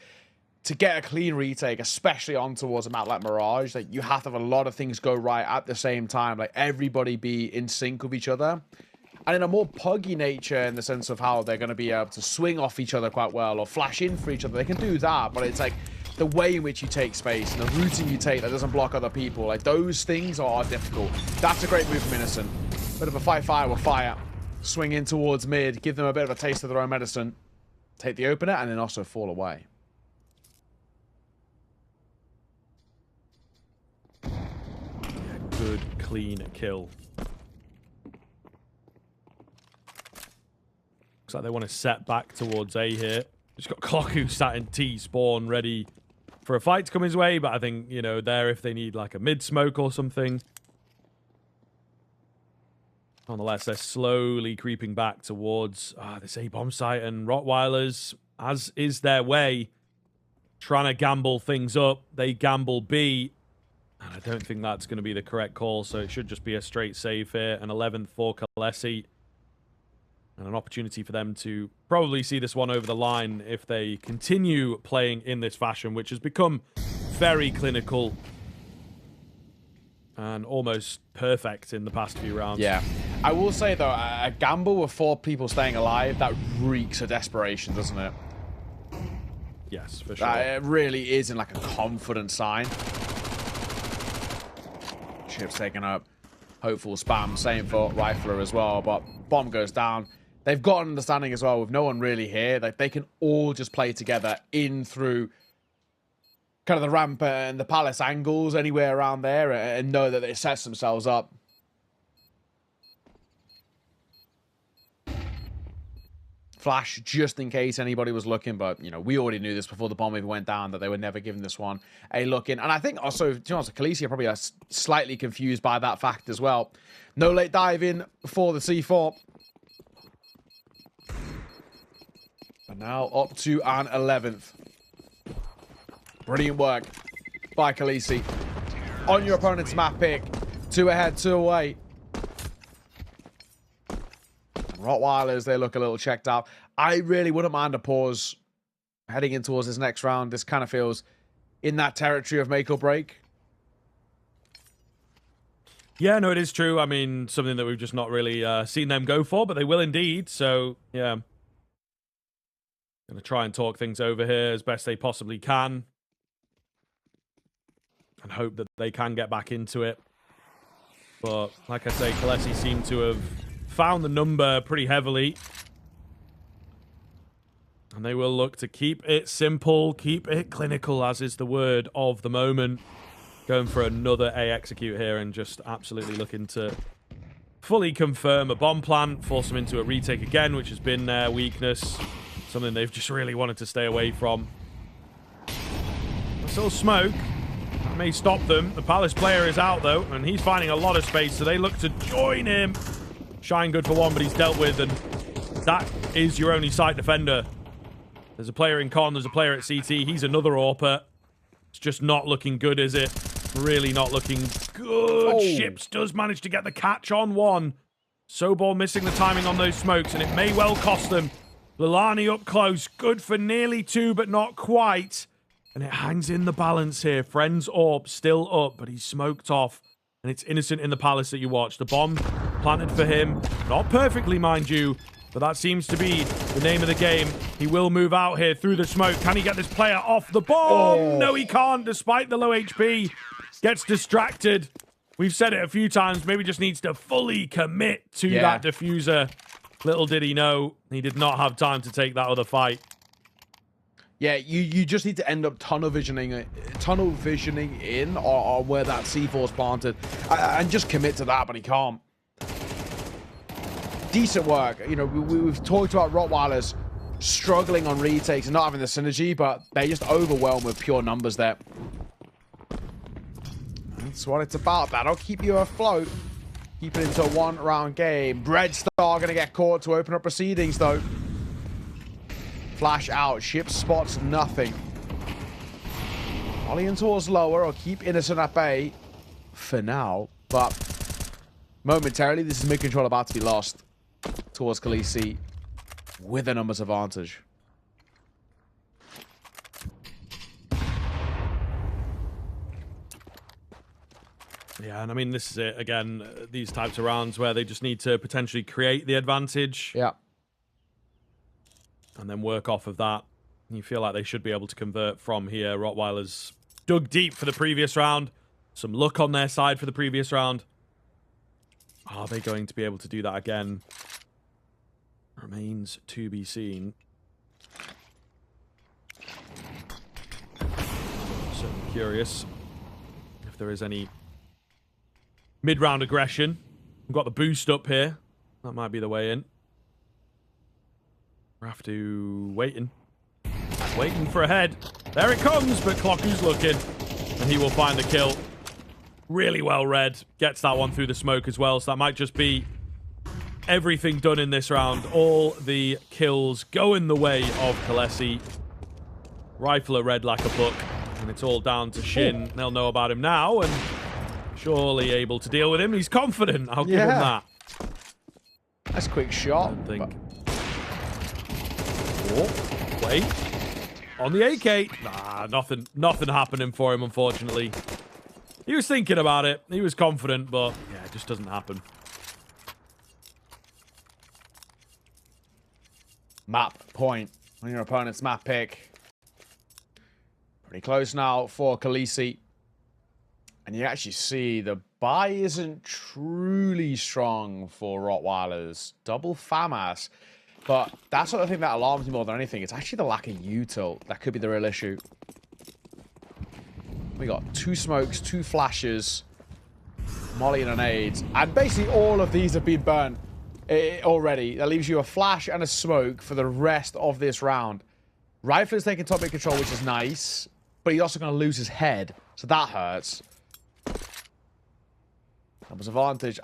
to get a clean retake, especially on towards a map like Mirage, like, you have to have a lot of things go right at the same time, like everybody be in sync with each other. And in a more puggy nature, in the sense of how they're going to be able to swing off each other quite well or flash in for each other, they can do that, but it's like the way in which you take space and the routing you take that doesn't block other people, like those things are difficult. That's a great move from Innocent. Bit of a fight fire with fire. Swing in towards mid, give them a bit of a taste of their own medicine. Take the opener and then also fall away. Yeah, good, clean kill. Looks like they want to set back towards A here. Just got Cloku sat in T spawn ready for a fight to come his way, but I think, there if they need like a mid smoke or something. Nonetheless, they're slowly creeping back towards this A-bomb site, and rottweilers, as is their way, trying to gamble things up. They gamble B, and I don't think that's going to be the correct call, so it should just be a straight save here. An 11th for KOLESIE, and an opportunity for them to probably see this one over the line if they continue playing in this fashion, which has become very clinical and almost perfect in the past few rounds. Yeah. I will say, though, a gamble with 4 people staying alive, that reeks of desperation, doesn't it? Yes, for sure. It really isn't like a confident sign. Chip's taken up. Hopeful spam. Same for Rifler as well. But bomb goes down. They've got an understanding as well with no one really here. Like they can all just play together in through kind of the ramp and the palace angles, anywhere around there, and know that it sets themselves up. Flash, just in case anybody was looking, but, you know, we already knew this before the bomb even went down, that they were never giving this one a look in. And I think also, to be honest, KOLESIE are probably slightly confused by that fact as well. No late dive in for the C4. And now up to an 11th. Brilliant work by KOLESIE. On your opponent's map pick. 2 ahead, 2 away. Rottweilers, they look a little checked out. I really wouldn't mind a pause heading in towards this next round. This kind of feels in that territory of make or break. Yeah, no, it is true. I mean, something that we've just not really seen them go for, but they will indeed. So, yeah. Going to try and talk things over here as best they possibly can. And hope that they can get back into it. But, like I say, KOLESIE seem to have found the number pretty heavily. And they will look to keep it simple, keep it clinical, as is the word of the moment. Going for another A execute here and just absolutely looking to fully confirm a bomb plan, force them into a retake again, which has been their weakness. Something they've just really wanted to stay away from. Still smoke. That may stop them. The Palace player is out, though, and he's finding a lot of space, so they look to join him. Shine good for one, but he's dealt with, and that is your only site defender. There's a player in con, there's a player at CT. He's another AWPer. It's just not looking good, is it? Really not looking good. Oh. Ships does manage to get the catch on one. Sobol missing the timing on those smokes, and it may well cost them. Lilani up close. Good for nearly 2, but not quite. And it hangs in the balance here. Friends AWP still up, but he's smoked off. And it's Innocent in the Palace that you watch. The bomb planted for him. Not perfectly, mind you, but that seems to be the name of the game. He will move out here through the smoke. Can he get this player off the bomb? Oh. No, he can't, despite the low HP. Gets distracted. We've said it a few times. Maybe just needs to fully commit to that diffuser. Little did he know, he did not have time to take that other fight. Yeah, you just need to end up tunnel visioning in or where that C4's planted and just commit to that, but he can't. Decent work. You know, we've talked about Rottweilers struggling on retakes and not having the synergy, but they just overwhelm with pure numbers there. That's what it's about. That'll keep you afloat. Keep it into a 1-round game. Breadstar going to get caught to open up proceedings, though. Flash out. Ship spots nothing. Volleying towards lower or keep Innocent at bay for now. But momentarily, this is mid-control about to be lost towards KOLESIE with a numbers advantage. Yeah, and I mean, this is it. Again, these types of rounds where they just need to potentially create the advantage. Yeah. And then work off of that. You feel like they should be able to convert from here. Rottweilers dug deep for the previous round. Some luck on their side for the previous round. Are they going to be able to do that again? Remains to be seen. Certainly curious if there is any mid-round aggression. We've got the boost up here. That might be the way in. We'll have to waiting for a head. There it comes, but Clocku's looking, and he will find the kill. Really well read. Gets that one through the smoke as well, so that might just be everything done in this round. All the kills going the way of KOLESIE. Rifler read like a book, and it's all down to Shin. They'll know about him now, and surely able to deal with him. He's confident. I'll give him that. That's a quick shot. I think. Oh, wait. On the AK. Nah, nothing happening for him, unfortunately. He was thinking about it. He was confident, but yeah, it just doesn't happen. Map point on your opponent's map pick. Pretty close now for KOLESIE. And you actually see the buy isn't truly strong for rottweilers. Double FAMAS. But that's sort of thing that alarms me more than anything. It's actually the lack of util. That could be the real issue. We got 2 smokes, 2 flashes, molly and a nade. And basically all of these have been burnt already. That leaves you a flash and a smoke for the rest of this round. Rifler's taking top mid control, which is nice. But he's also going to lose his head. So that hurts. That was advantage.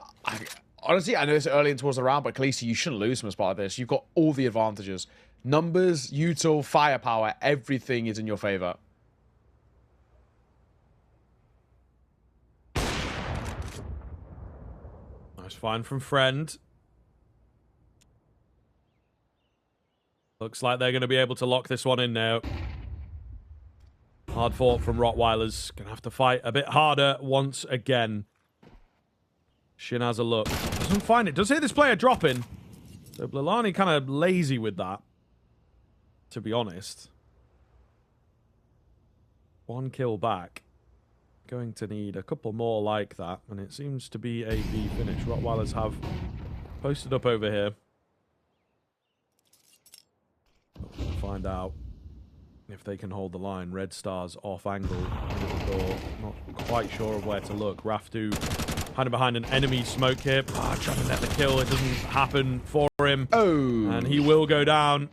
Honestly, I know it's early in towards the round, but KOLESIE, you shouldn't lose from a spot like this. You've got all the advantages. Numbers, util, firepower, everything is in your favor. Nice find from Friend. Looks like they're going to be able to lock this one in now. Hard fought from rottweilers. Going to have to fight a bit harder once again. Shin has a look. Doesn't find it. Does hear this player dropping. So Blalani kind of lazy with that, to be honest. 1 kill back. Going to need a couple more like that. And it seems to be a B finish. Rottweilers have posted up over here. We'll find out if they can hold the line. Red Stars off angle. Not quite sure of where to look. Raftu hiding behind an enemy smoke here. Trying to net the kill. It doesn't happen for him. Oh. And he will go down.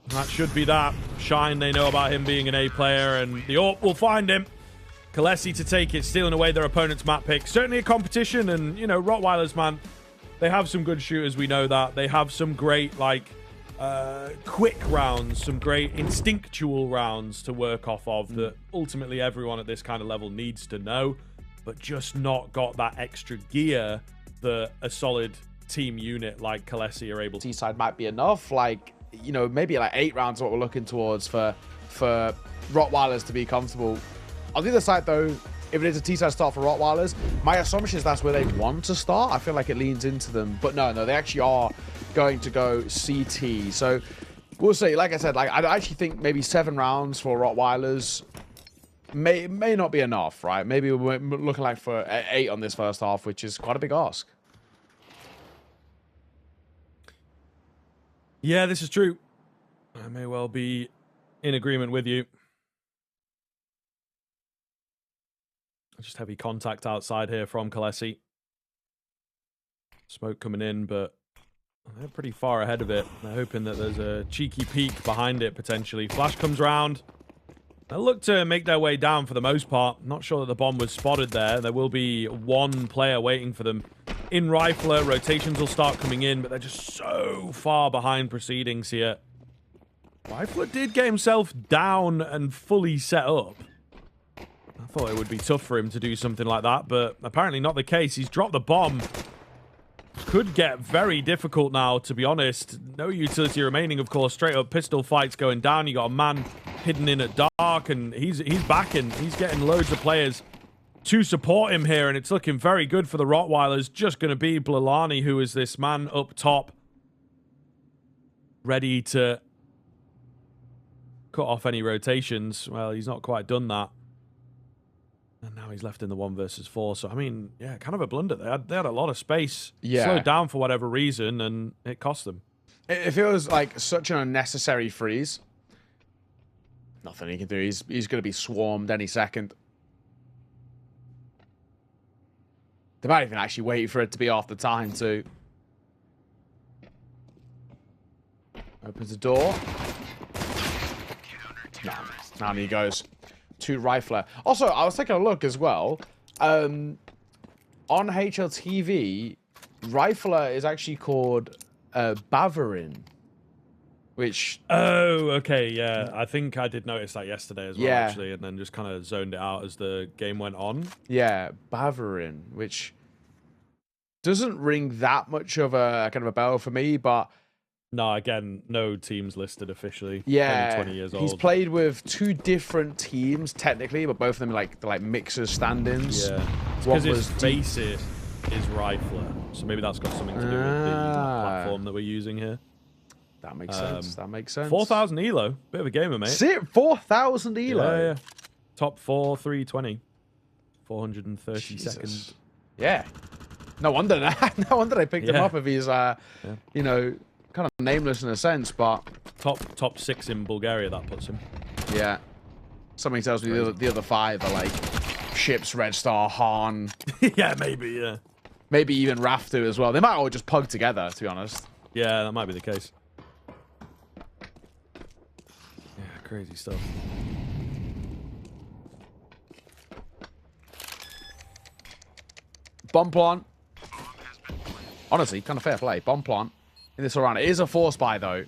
That should be that. Shine, they know about him being an A player, and the AWP will find him. KOLESIE to take it, stealing away their opponent's map pick. Certainly a competition, and, you know, rottweilers, man, they have some good shooters, we know that. They have some great, like, quick rounds, some great instinctual rounds to work off of that ultimately everyone at this kind of level needs to know, but just not got that extra gear that a solid team unit like KOLESIE are able to. T-side might be enough, like, you know, maybe like 8 rounds is what we're looking towards for rottweilers to be comfortable. On the other side, though, if it is a T-side start for rottweilers, my assumption is that's where they want to start. I feel like it leans into them, but no, they actually are going to go CT. So we'll see. Like I said, like I actually think maybe 7 rounds for rottweilers may not be enough, right? Maybe we're looking like for 8 on this first half, which is quite a big ask. Yeah, this is true. I may well be in agreement with you. Just heavy contact outside here from KOLESIE. Smoke coming in, but they're pretty far ahead of it. They're hoping that there's a cheeky peek behind it, potentially. Flash comes round. They'll look to make their way down for the most part. Not sure that the bomb was spotted there. There will be 1 player waiting for them. In Rifler, rotations will start coming in, but they're just so far behind proceedings here. Rifler did get himself down and fully set up. I thought it would be tough for him to do something like that, but apparently not the case. He's dropped the bomb. Could get very difficult now, to be honest. No utility remaining, of course. Straight up pistol fights going down. You got a man hidden in at dark, and he's backing. He's getting loads of players to support him here, and it's looking very good for the rottweilers. Just going to be Blalani, who is this man up top, ready to cut off any rotations. Well, he's not quite done that. And now he's left in the 1 versus 4. So, I mean, yeah, kind of a blunder. They had a lot of space. Yeah. Slowed down for whatever reason, and it cost them. It feels like such an unnecessary freeze. Nothing he can do. He's going to be swarmed any second. They might even actually wait for it to be off the time, too. Opens the door. No, down he goes. To Rifler. Also, I was taking a look as well. On HLTV, Rifler is actually called Bavarin. Which... Oh, okay, yeah. I think I did notice that yesterday as well, yeah. Actually, and then just kind of zoned it out as the game went on. Yeah, Bavarin, which doesn't ring that much of a kind of a bell for me, but... No, again, no teams listed officially. Yeah, only 20 years old. He's played with 2 different teams technically, but both of them they're like mixers stand-ins. Yeah, because his FACEIT is Rifler, so maybe that's got something to do with the platform that we're using here. That makes sense. That makes sense. 4,000 elo, bit of a gamer, mate. 4,000 elo. Yeah. Top 4, 320. 430 Jesus. seconds. Yeah. No wonder. No wonder they picked him up if he's, you know, kind of nameless in a sense, but... Top 6 in Bulgaria, that puts him. Yeah. Something tells me the other 5 are like Ships, Red Star, Han. Yeah, maybe, yeah. Maybe even Raftu as well. They might all just pug together, to be honest. Yeah, that might be the case. Yeah, crazy stuff. Bomb plant. Honestly, kind of fair play. Bomb plant in this round. It is a force buy, though.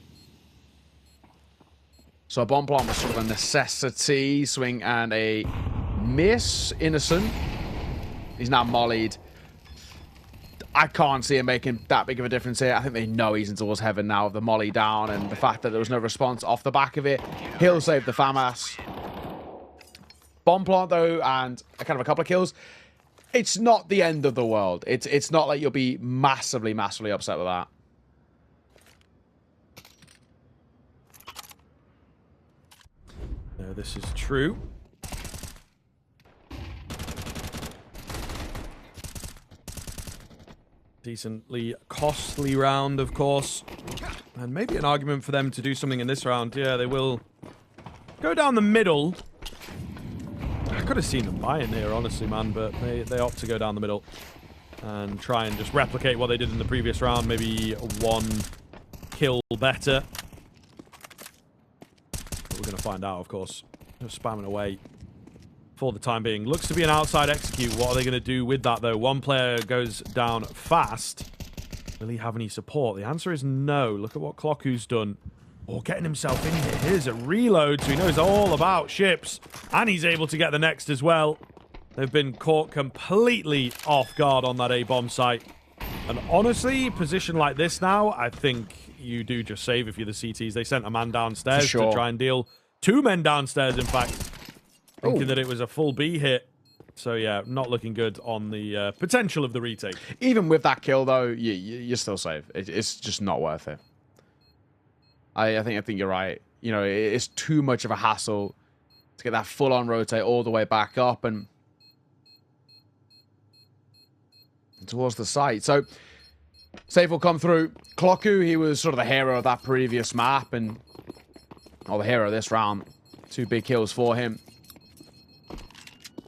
So a bomb plant was sort of a necessity. Swing and a miss. Innocent. He's now mollied. I can't see him making that big of a difference here. I think they know he's in towards heaven now with the molly down and the fact that there was no response off the back of it. He'll save the FAMAS. Bomb plant, though, and kind of a couple of kills. It's not the end of the world. It's not like you'll be massively, massively upset with that. No, this is true. Decently costly round, of course. And maybe an argument for them to do something in this round. Yeah, they will go down the middle. I could have seen them buy in here, honestly, man, but they opt to go down the middle and try and just replicate what they did in the previous round. Maybe one kill better. But we're going to find out, of course. Just spamming away for the time being. Looks to be an outside execute. What are they going to do with that, though? One player goes down fast. Will he have any support? The answer is no. Look at what Clocku's done. Oh, getting himself in here. Here's a reload, so he knows all about ships. And he's able to get the next as well. They've been caught completely off guard on that A-bomb site. And honestly, position like this now, I think you do just save if you're the CTs. They sent a man downstairs to try and deal. 2 men downstairs, in fact. Thinking that it was a full B hit. So, yeah, not looking good on the potential of the retake. Even with that kill, though, you're still safe. It's just not worth it. I think you're right. You know, it's too much of a hassle to get that full-on rotate all the way back up and towards the site. So, save will come through. Clocku, he was sort of the hero of that previous map and, or the hero of this round. 2 big kills for him.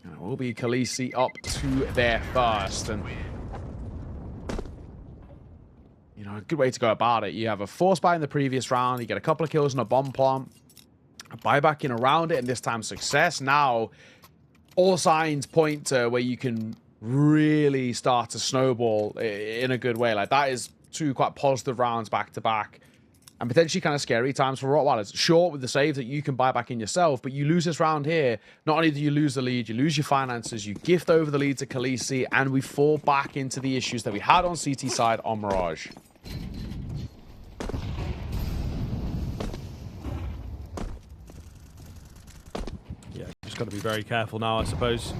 And it will be KOLESIE up to their first. And, you know, a good way to go about it. You have a force buy in the previous round. You get a couple of kills and a bomb plant. A buyback in around it, and this time success. Now, all signs point to where you can really start to snowball in a good way. Like, that is 2 quite positive rounds back to back. And potentially kind of scary times for rottweilers. Sure, with the save that you can buy back in yourself, but you lose this round here. Not only do you lose the lead, you lose your finances, you gift over the lead to KOLESIE, and we fall back into the issues that we had on CT side on Mirage. Yeah, just got to be very careful now, I suppose.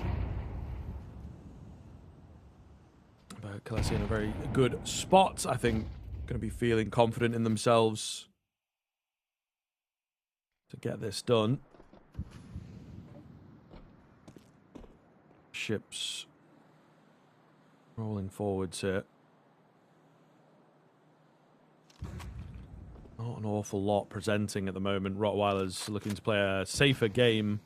But KOLESIE in a very good spot, I think. Going to be feeling confident in themselves to get this done. Ships rolling forwards here. Not an awful lot presenting at the moment. rottweilers looking to play a safer game.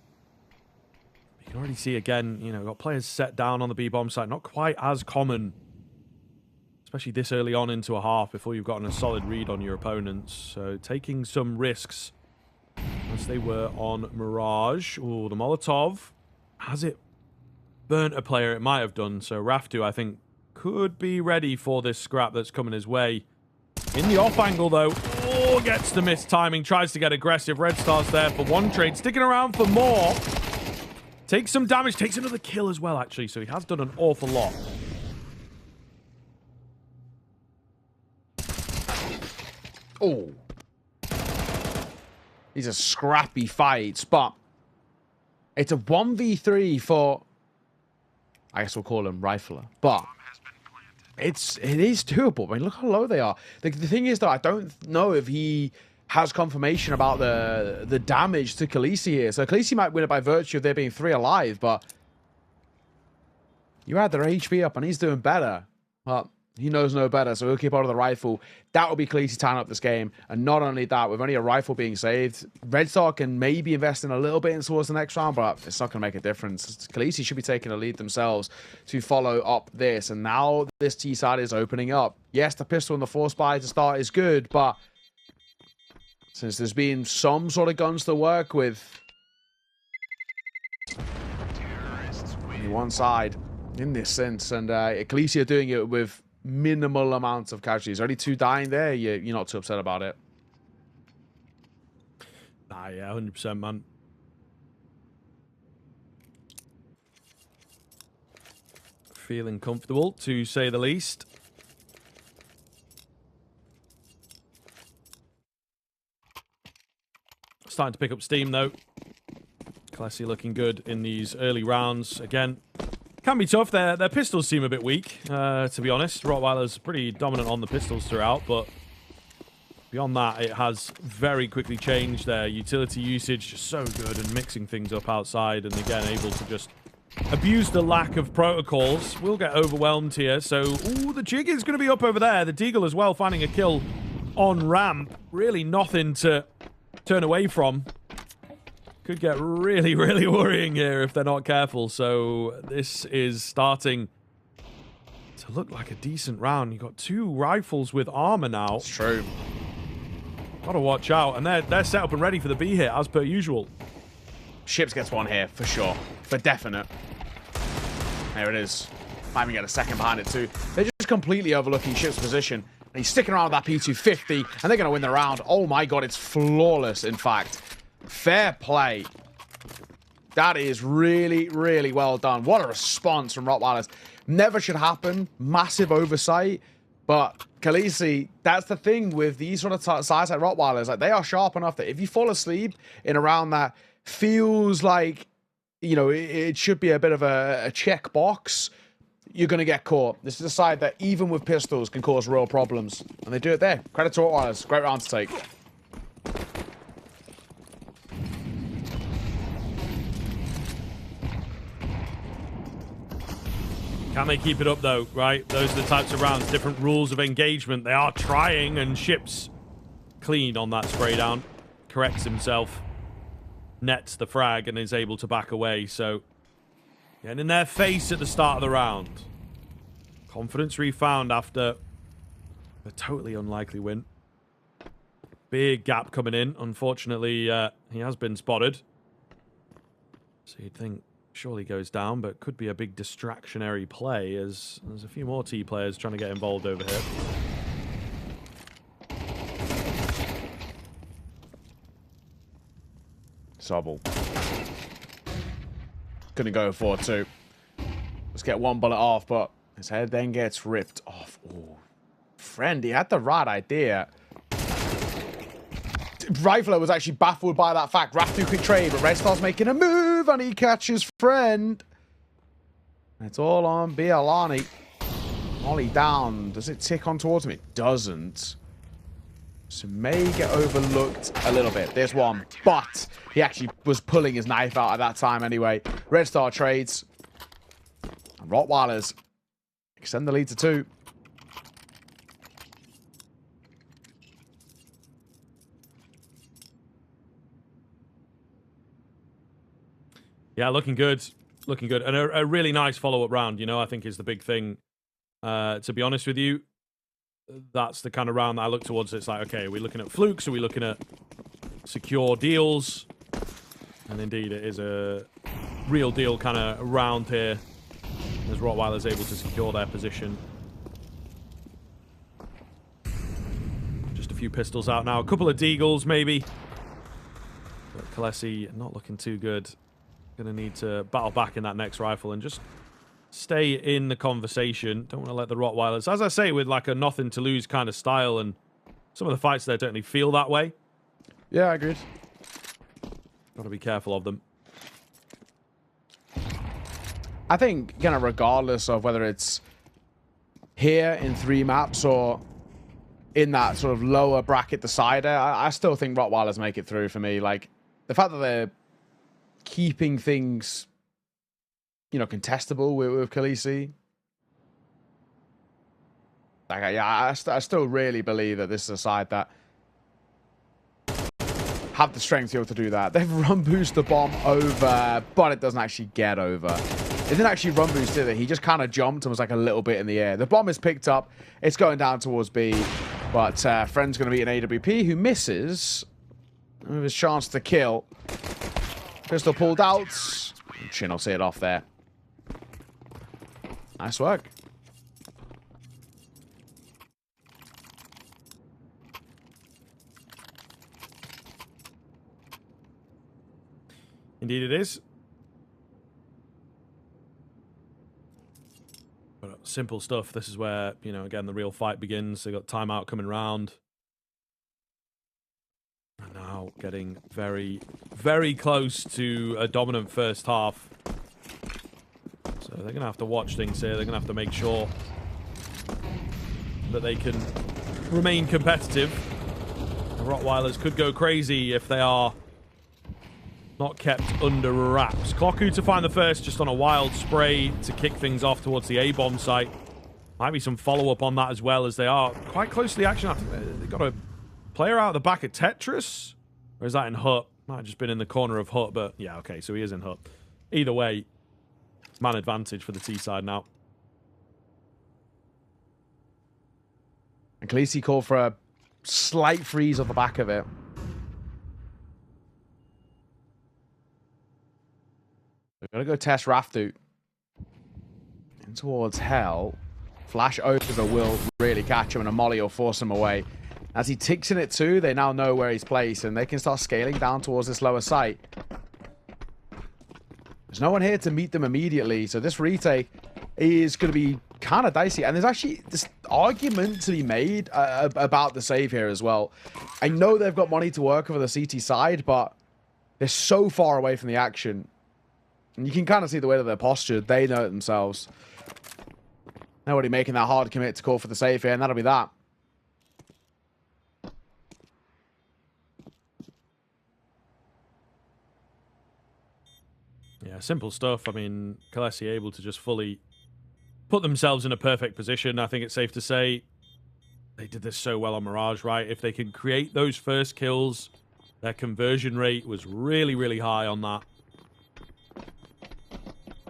You can already see again, you know, got players set down on the B-bomb site. Not quite as common, especially this early on into a half before you've gotten a solid read on your opponents. So taking some risks as they were on Mirage. Oh, the Molotov. Has it burnt a player? It might have done. So Raftu, I think, could be ready for this scrap that's coming his way. In the off angle, though. Oh, gets the missed timing. Tries to get aggressive. Red Star's there for one trade. Sticking around for more. Takes some damage. Takes another kill as well, actually. So he has done an awful lot. Oh. These are scrappy fights, but it's a 1v3 for, I guess we'll call him Rifler, but it is doable. I mean, look how low they are. The thing is, though, I don't know if he has confirmation about the damage to KOLESIE here. So KOLESIE might win it by virtue of there being 3 alive, but you add their HP up and he's doing better. Well, he knows no better, so he'll keep out of the rifle. That will be KOLESIE tying up this game. And not only that, with only a rifle being saved, Red Star can maybe invest in a little bit towards the next round, but it's not going to make a difference. KOLESIE should be taking a lead themselves to follow up this. And now this T side is opening up. Yes, the pistol and the force buy to start is good, but since there's been some sort of guns to work with, only one side in this sense. And KOLESIE are doing it with minimal amounts of casualties. Only 2 dying there. You're not too upset about it. Nah, yeah, 100%, man. Feeling comfortable, to say the least. Starting to pick up steam, though. KOLESIE looking good in these early rounds. Again, can be tough. Their pistols seem a bit weak, to be honest. Rottweiler's pretty dominant on the pistols throughout, but beyond that, it has very quickly changed. Their utility usage just so good and mixing things up outside, and again, able to just abuse the lack of protocols. We'll get overwhelmed here, so... Ooh, the jig is going to be up over there. The Deagle as well, finding a kill on ramp. Really nothing to turn away from. Could get really, really worrying here if they're not careful. So this is starting to look like a decent round. You've got 2 rifles with armor now. It's true. Gotta watch out. And they're set up and ready for the B hit, as per usual. Ships gets one here, for sure. For definite. There it is. Might even get a second behind it, too. They're just completely overlooking Ship's position. And he's sticking around with that P250, and they're going to win the round. Oh my god, it's flawless, in fact. Fair play. That is really, really well done. What a response from Rottweilers. Never should happen. Massive oversight. But KOLESIE, that's the thing with these sort of sides like Rottweilers. Like, they are sharp enough that if you fall asleep in a round that feels like, you know, it should be a bit of a check box, you're going to get caught. This is a side that, even with pistols, can cause real problems. And they do it there. Credit to Rottweilers. Great round to take. Can they keep it up, though, right? Those are the types of rounds, different rules of engagement. They are trying, and Ships clean on that spray down. Corrects himself. Nets the frag and is able to back away. So, getting in their face at the start of the round. Confidence refound after a totally unlikely win. Big gap coming in. Unfortunately, he has been spotted. So you'd think surely goes down, but could be a big distractionary play as there's a few more T players trying to get involved over here. Sobble. Couldn't go 4-2. Let's get one bullet off, but his head then gets ripped off. Oh, friend, he had the right idea. Rifler was actually baffled by that fact. Raph do quick trade, but Red Star's making a move, and he catches friend. It's all on Bialani. Ollie down. Does it tick on towards him? It doesn't. So may get overlooked a little bit. There's one, but he actually was pulling his knife out at that time anyway. Red Star trades. And Rottweilers extend the lead to 2. Yeah, looking good. Looking good. And a really nice follow-up round, you know, I think is the big thing. To be honest with you, that's the kind of round that I look towards. It's like, okay, are we looking at flukes? Are we looking at secure deals? And indeed, it is a real deal kind of round here as Rottweiler's able to secure their position. Just a few pistols out now. A couple of deagles, maybe. But KOLESIE not looking too good. Going to need to battle back in that next rifle and just stay in the conversation. Don't want to let the Rottweilers, as I say, with like a nothing to lose kind of style, and some of the fights there don't really feel that way. Yeah, I agree. Got to be careful of them. I think, kind of regardless of whether it's here in 3 maps or in that sort of lower bracket decider, I still think rottweilers make it through for me. Like, the fact that they're keeping things, you know, contestable with KOLESIE. Like, yeah, I still really believe that this is a side that have the strength to be able to do that. They've run boost the bomb over, but it doesn't actually get over. It didn't actually run boost, did it? He just kind of jumped and was like a little bit in the air. The bomb is picked up. It's going down towards B, but Friend's going to be an AWP who misses with his chance to kill. Pistol pulled out. Chin will see it off there. Nice work. Indeed it is. But simple stuff. This is where, you know, again, the real fight begins. They got timeout coming around. And now getting very, very close to a dominant first half. So they're going to have to watch things here. They're going to have to make sure that they can remain competitive. The rottweilers could go crazy if they are not kept under wraps. Clocku to find the first, just on a wild spray to kick things off towards the A-bomb site. Might be some follow-up on that as well, as they are quite close to the action. I think they've got a player out the back at Tetris. Or is that in Hut? Might have just been in the corner of Hut, but yeah, okay, so he is in Hut. Either way, man advantage for the T side now. And KOLESIE called for a slight freeze off the back of it. We're going to go test Raftu. In towards Hell. Flash over will really catch him, and a molly will force him away. As he ticks in it too, they now know where he's placed, and they can start scaling down towards this lower site. There's no one here to meet them immediately, so this retake is going to be kind of dicey. And there's actually this argument to be made about the save here as well. I know they've got money to work over the CT side, but they're so far away from the action. And you can kind of see the way that they're postured. They know it themselves. Nobody making that hard commit to call for the save here, and that'll be that. Yeah, simple stuff. I mean, KOLESIE able to just fully put themselves in a perfect position. I think it's safe to say they did this so well on Mirage, right? If they can create those first kills, their conversion rate was really, really high on that.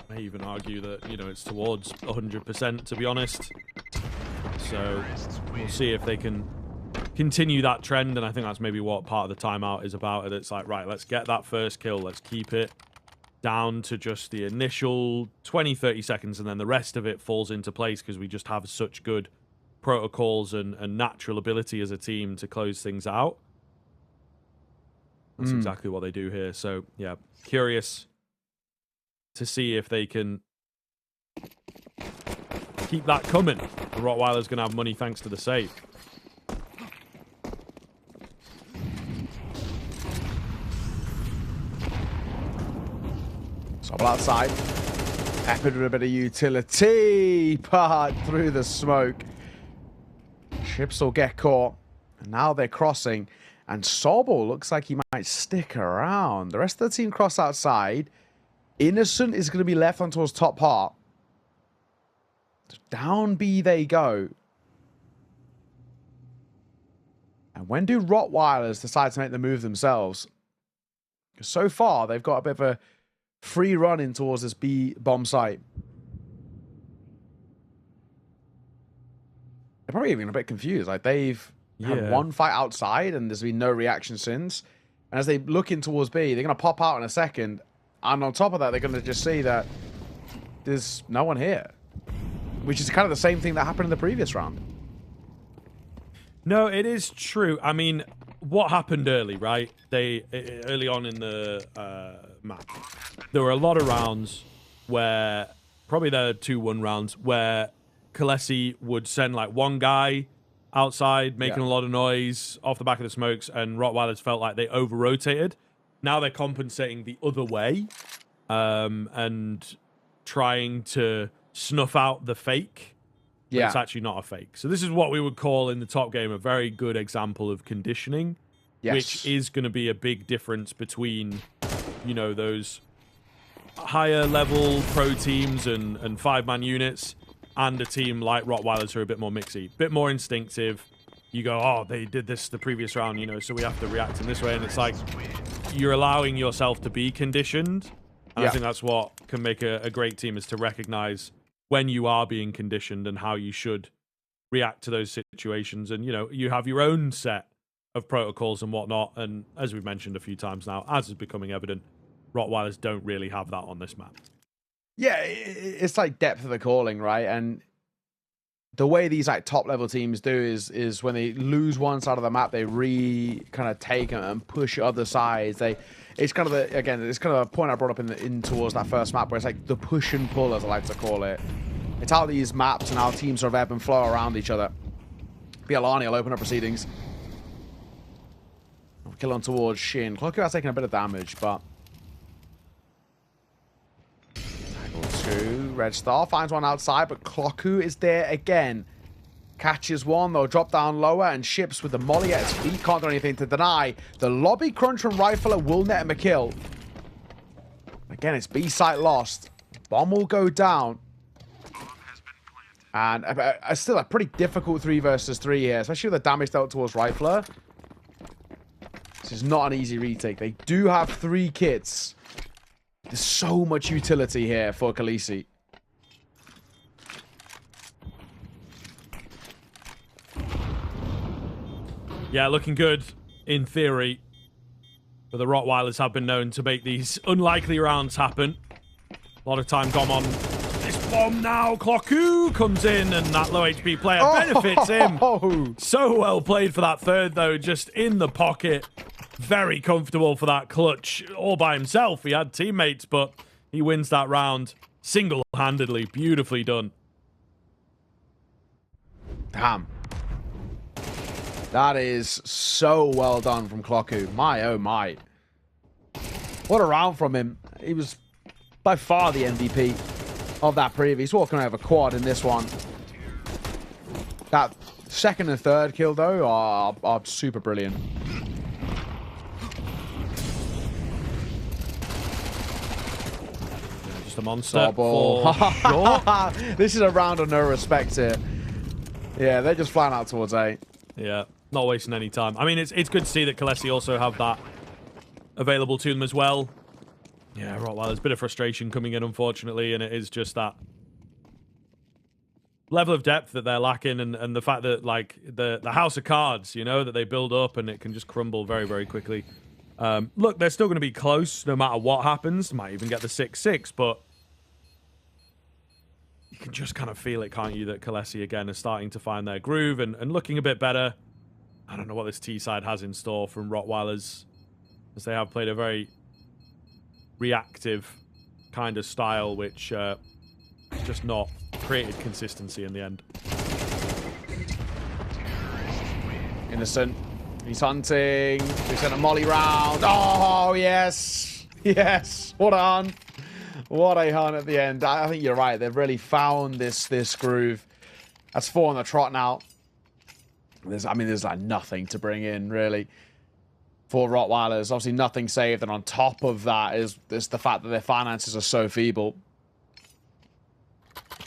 I may even argue that, you know, it's towards 100%, to be honest. So we'll see if they can continue that trend, and I think that's maybe what part of the timeout is about. It's like, right, let's get that first kill. Let's keep it down to just the initial 20-30 seconds, and then the rest of it falls into place because we just have such good protocols and natural ability as a team to close things out. That's exactly what they do here. So, yeah, curious to see if they can keep that coming. The rottweiler's going to have money thanks to the save. Sobble outside. Peppered with a bit of utility. But through the smoke. Ships will get caught. And now they're crossing. And Sobble looks like he might stick around. The rest of the team cross outside. Innocent is going to be left on towards top part. Down B they go. And when do rottweilers decide to make the move themselves? Because so far, they've got a bit of a free run in towards this B bomb site. They're probably even a bit confused. Like, they've had one fight outside, and there's been no reaction since. And as they look in towards B, they're going to pop out in a second. And on top of that, they're going to just see that there's no one here. Which is kind of the same thing that happened in the previous round. No, it is true. I mean, what happened early, right? Early on in the map, there were a lot of rounds where, probably the 2-1 rounds, where KOLESIE would send like one guy outside making a lot of noise off the back of the smokes, and rottweilers felt like they over-rotated. Now they're compensating the other way and trying to snuff out the fake It's actually not a fake. So this is what we would call in the top game a very good example of conditioning, which is going to be a big difference between, you know, those higher level pro teams and 5-man units and a team like Rottweilers who are a bit more mixy, bit more instinctive. You go, oh, they did this the previous round, you know, so we have to react in this way. And it's like you're allowing yourself to be conditioned. And I think that's what can make a great team, is to recognize when you are being conditioned and how you should react to those situations. And, you know, you have your own set of protocols and whatnot. And as we've mentioned a few times now, as is becoming evident, Rottweilers don't really have that on this map. Yeah, it's like depth of the calling, right? And the way these like top level teams do is when they lose one side of the map, they kind of take and push other sides. It's kind of it's kind of a point I brought up in towards that first map, where it's like the push and pull, as I like to call it. It's how these maps and how teams sort of ebb and flow around each other. Bialani will open up proceedings. Kill on towards Shin. Cloaku has taken a bit of damage, but Red Star finds one outside, but Cloaku is there again. Catches one, though, drop down lower, and ships with the molly at his feet. Can't do anything to deny. The lobby crunch from Rifler will net him a kill. Again, it's B site lost. Bomb will go down. And still a pretty difficult 3 versus 3 here, especially with the damage dealt towards Rifler. This is not an easy retake. They do have 3 kits. There's so much utility here for KOLESIE. Yeah, looking good in theory. But the Rottweilers have been known to make these unlikely rounds happen. A lot of time gone on this bomb now. Cloaku comes in, and that low HP player benefits him. So well played for that third, though. Just in the pocket. Very comfortable for that clutch all by himself. He had teammates, but he wins that round single-handedly. Beautifully done. Damn. That is so well done from Cloaku. My, oh my. What a round from him. He was by far the MVP of that previous. Walking over quad in this one. That second and third kill, though, are super brilliant. Just a monster. For sure. This is a round of no respect here. Yeah, they're just flying out towards A. Yeah, not wasting any time. I mean, it's good to see that KOLESIE also have that available to them as well. Yeah, Rottweilers, a bit of frustration coming in, unfortunately, and it is just that level of depth that they're lacking, and the fact that, like, the house of cards, you know, that they build up and it can just crumble very, very quickly. Look, they're still going to be close no matter what happens. Might even get the 6-6, but you can just kind of feel it, can't you, that KOLESIE, again, is starting to find their groove and looking a bit better. I don't know what this T side has in store from Rottweilers, as they have played a very reactive kind of style, which has just not created consistency in the end. Innocent. He's hunting. We sent a molly round. Oh, yes. Yes. What a hunt. What a hunt at the end. I think you're right. They've really found this groove. That's 4 on the trot now. There's like nothing to bring in, really, for Rottweilers. Obviously, nothing saved. And on top of that is the fact that their finances are so feeble.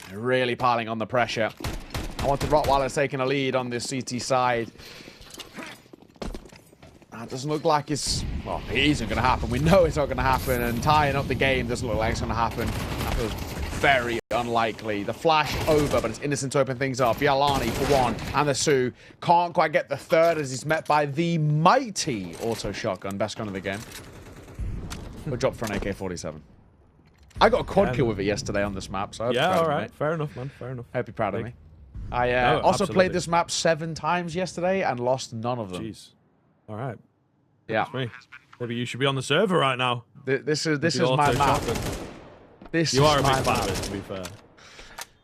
They're really piling on the pressure. I want the Rottweilers taking a lead on this CT side. That doesn't look like it's... Well, it isn't going to happen. We know it's not going to happen. And tying up the game doesn't look like it's going to happen. That feels very unlikely. The flash over, but it's Innocent to open things up. Bialani for 1. And the Sue can't quite get the third as he's met by the mighty auto shotgun. Best gun of the game. Good job for an AK-47. I got a quad kill with it yesterday on this map. So I hope you're proud of me. Fair enough, man. Fair enough. I hope you're proud of me. I also played this map 7 times yesterday and lost none of them. Jeez. All right. Yeah. Me. Maybe you should be on the server right now. This is my map. You are a big fan of it, to be fair.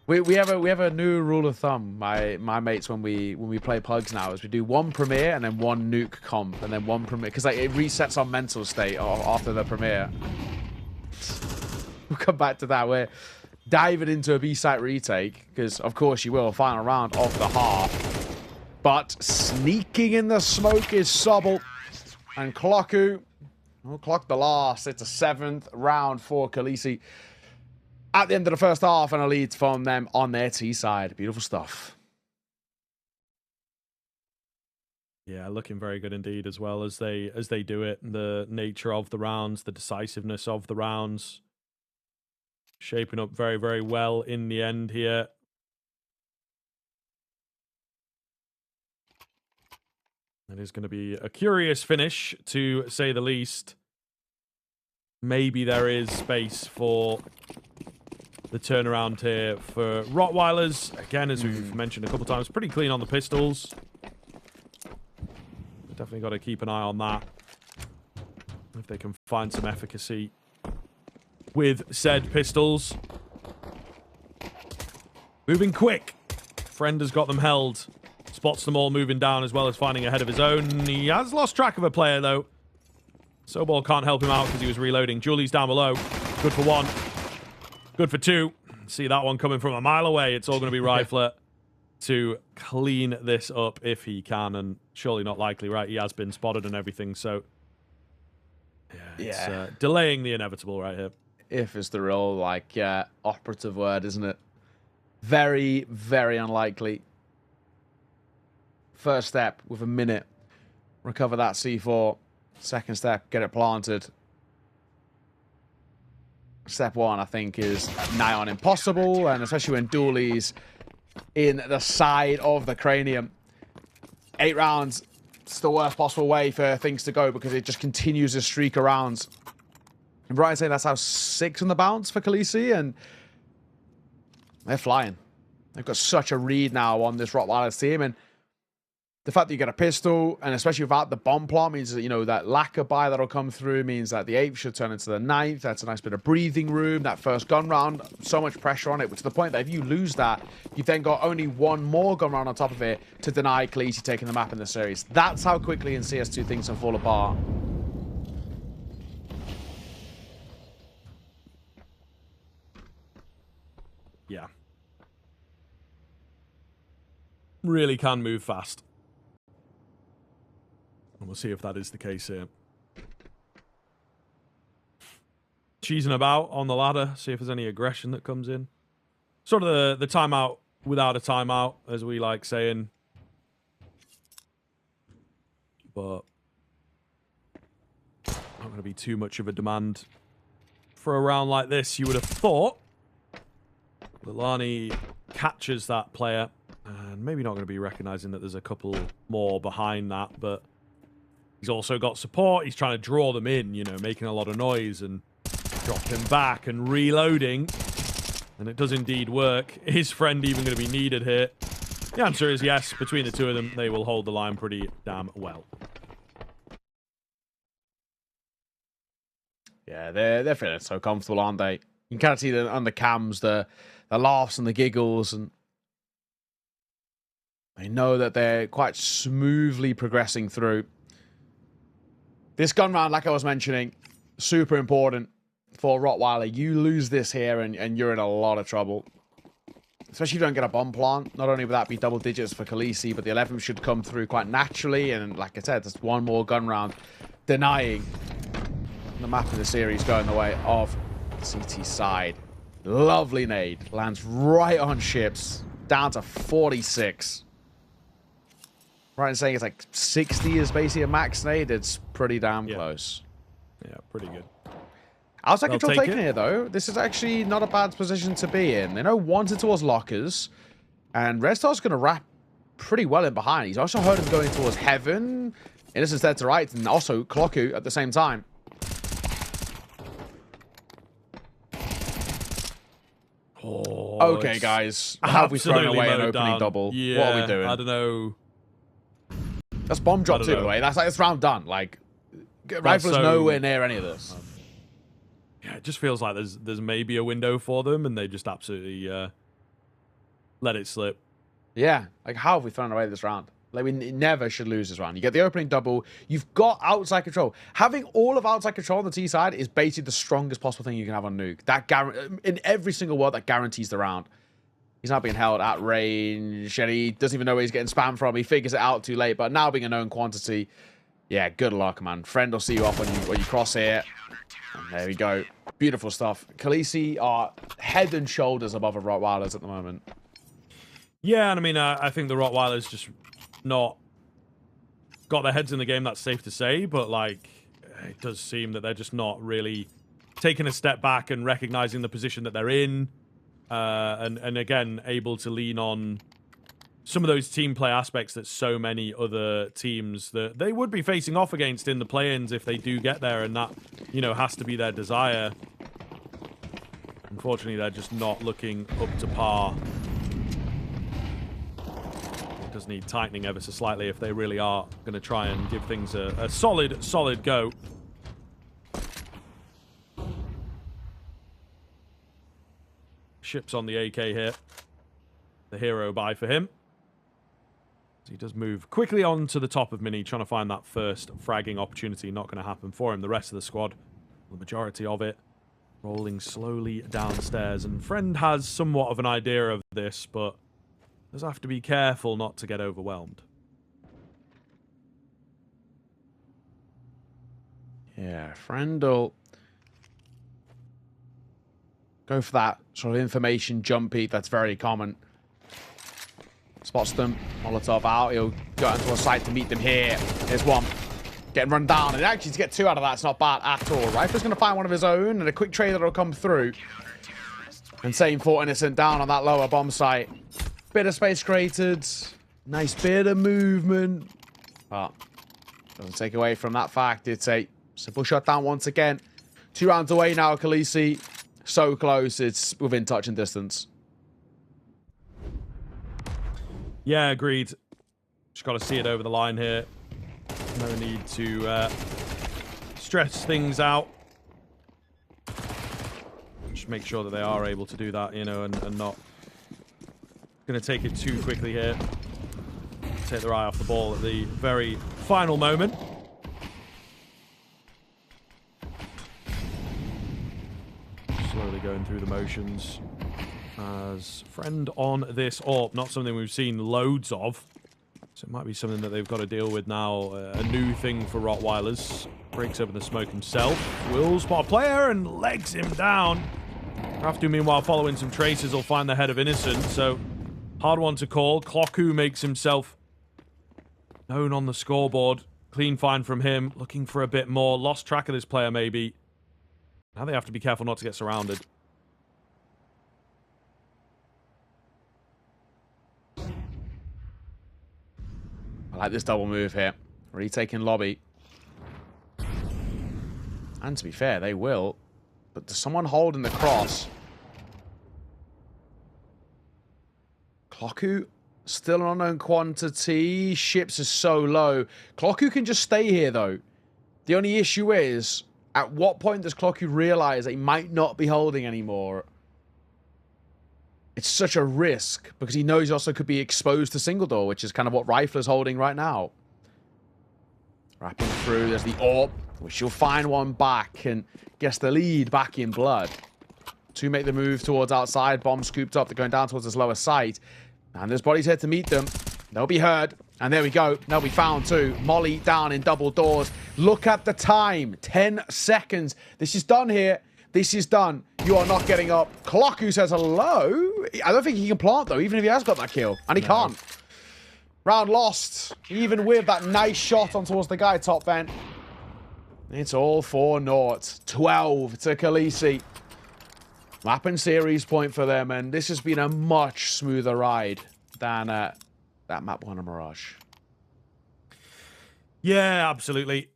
We have a new rule of thumb, my mates, when we play plugs now, is we do 1 premiere and then 1 nuke comp and then 1 premiere, because like, it resets our mental state after the premiere. We'll come back to that. diving into a B site retake, because of course you will, final round of the half. But sneaking in the smoke is Sobble. And Clocku will clock the last. It's a 7th round for KOLESIE at the end of the first half, and a lead from them on their T side. Beautiful stuff. Yeah, looking very good indeed, as well as they do it. The nature of the rounds, the decisiveness of the rounds, shaping up very, very well in the end here. It is going to be a curious finish, to say the least. Maybe there is space for the turnaround here for rottweilers. Again, as we've mentioned a couple times, pretty clean on the pistols. Definitely got to keep an eye on that. If they can find some efficacy with said pistols. Moving quick. Friend has got them held. Spots them all moving down, as well as finding ahead of his own. He has lost track of a player, though. Soball can't help him out because he was reloading. Julie's down below. Good for 1. Good for 2. See that one coming from a mile away. It's all going to be Rifler to clean this up if he can, and surely not likely, right? He has been spotted and everything, so yeah, it's delaying the inevitable right here. If is the real, like, operative word, isn't it? Very, very unlikely. First step, with a minute, recover that C4. Second step, get it planted. Step 1, I think, is nigh on impossible, and especially when Dooley's in the side of the cranium. 8 rounds, it's the worst possible way for things to go, because it just continues to streak around. And Brian saying that's how 6 on the bounce for KOLESIE, and they're flying. They've got such a read now on this Rottweilers team, and the fact that you get a pistol, and especially without the bomb plant, means that, you know, that lack of buy that'll come through means that the 8th should turn into the 9th. That's a nice bit of breathing room. That first gun round, so much pressure on it, to the point that if you lose that, you've then got only 1 more gun round on top of it to deny KOLESIE taking the map in the series. That's how quickly in CS2 things can fall apart. Yeah. Really can move fast. And we'll see if that is the case here. Cheesing about on the ladder, see if there's any aggression that comes in. Sort of the timeout without a timeout, as we like saying. But not going to be too much of a demand for a round like this, you would have thought. Lilani catches that player. And maybe not going to be recognizing that there's a couple more behind that, but he's also got support. He's trying to draw them in, you know, making a lot of noise and dropping back and reloading. And it does indeed work. Is friend even going to be needed here? The answer is yes. Between the two of them, they will hold the line pretty damn well. Yeah, they're feeling so comfortable, aren't they? You can kind of see on the cams, the laughs and the giggles, and they know that they're quite smoothly progressing through. This gun round, like I was mentioning, super important for Rottweiler. You lose this here and you're in a lot of trouble. Especially if you don't get a bomb plant. Not only would that be double digits for KOLESIE, but the 11 should come through quite naturally. And like I said, there's 1 more gun round denying the map of the series going the way of CT side. Lovely nade. Lands right on ships. Down to 46. Right in saying it's like 60 is basically a max nade. It's pretty damn close. Yeah, pretty good. Outside control taken here, though. This is actually not a bad position to be in. They know wanted towards lockers. And Red Star's going to wrap pretty well in behind. He's also heard him going towards Heaven. Innocent's there to right. And also Clocku at the same time. Oh, okay, guys. How have we thrown away an opening double? Yeah, what are we doing? I don't know. That's bomb drop too, away. That's like, it's round done. Like, Rifle is nowhere near any of this. Yeah, it just feels like there's maybe a window for them, and they just absolutely let it slip. Yeah, like how have we thrown away this round? Like, we never should lose this round. You get the opening double. You've got outside control. Having all of outside control on the T side is basically the strongest possible thing you can have on Nuke. That in every single world, that guarantees the round. He's not being held at range, and he doesn't even know where he's getting spammed from. He figures it out too late, but now being a known quantity, yeah, good luck, man. Friend will see you off when you cross here. And there we go. Beautiful stuff. KOLESIE are head and shoulders above the Rottweilers at the moment. Yeah, and I mean, I think the Rottweilers just not got their heads in the game, that's safe to say, but like it does seem that they're just not really taking a step back and recognizing the position that they're in, and again able to lean on some of those team play aspects that so many other teams that they would be facing off against in the play-ins if they do get there, and that, you know, has to be their desire. Unfortunately, they're just not looking up to par. Does need tightening ever so slightly if they really are going to try and give things a solid go. Ship's on the AK here. The hero buy for him. So he does move quickly on to the top of Mini, trying to find that first fragging opportunity. Not going to happen for him. The rest of the squad, the majority of it, rolling slowly downstairs. And Friend has somewhat of an idea of this, but does have to be careful not to get overwhelmed. Yeah, Friend will go for that sort of information jump peek. That's very common. Spots them. Molotov out. He'll go into a site to meet them here. Here's one. Getting run down. And actually, to get two out of that's not bad at all. Rifle's going to find one of his own, and a quick trade that'll come through. And same for Innocent down on that lower bomb site. Bit of space created. Nice bit of movement. But doesn't take away from that fact. It's a simple shutdown once again. 2 rounds away now, KOLESIE. So close, it's within touch and distance. Yeah, agreed. Just got to see it over the line here. No need to stress things out. Just make sure that they are able to do that, you know, and not going to take it too quickly here. Take their eye off the ball at the very final moment. Slowly going through the motions. As Friend on this AWP, not something we've seen loads of. So it might be something that they've got to deal with now. A new thing for Rottweilers. Breaks open the smoke himself. Will spot a player and legs him down. Raftu, meanwhile, following some traces, will find the head of Innocent. So hard one to call. Clocku makes himself known on the scoreboard. Clean find from him. Looking for a bit more. Lost track of this player, maybe. Now they have to be careful not to get surrounded. I like this double move here. Retaking lobby. And to be fair, they will. But there's someone holding the cross. Clocku, still an unknown quantity. Ships is so low. Clocku can just stay here, though. The only issue is, at what point does Clocku realize that he might not be holding anymore? It's such a risk, because he knows he also could be exposed to single door, which is kind of what Rifler's holding right now. Wrapping through, there's the AWP, which you'll find one back, and gets the lead back in blood. To make the move towards outside, bomb scooped up, they're going down towards this lower site. And there's bodies here to meet them. They'll be heard. And there we go. They'll be found too. Molly down in double doors. Look at the time. 10 seconds. This is done here. This is done. You are not getting up. Clocku says hello. I don't think he can plant, though, even if he has got that kill. And he can't. Round lost. Even with that nice shot on towards the guy top vent. It's all for naught. 12 to KOLESIE. Map and series point for them. And this has been a much smoother ride than that map one of Mirage. Yeah, absolutely.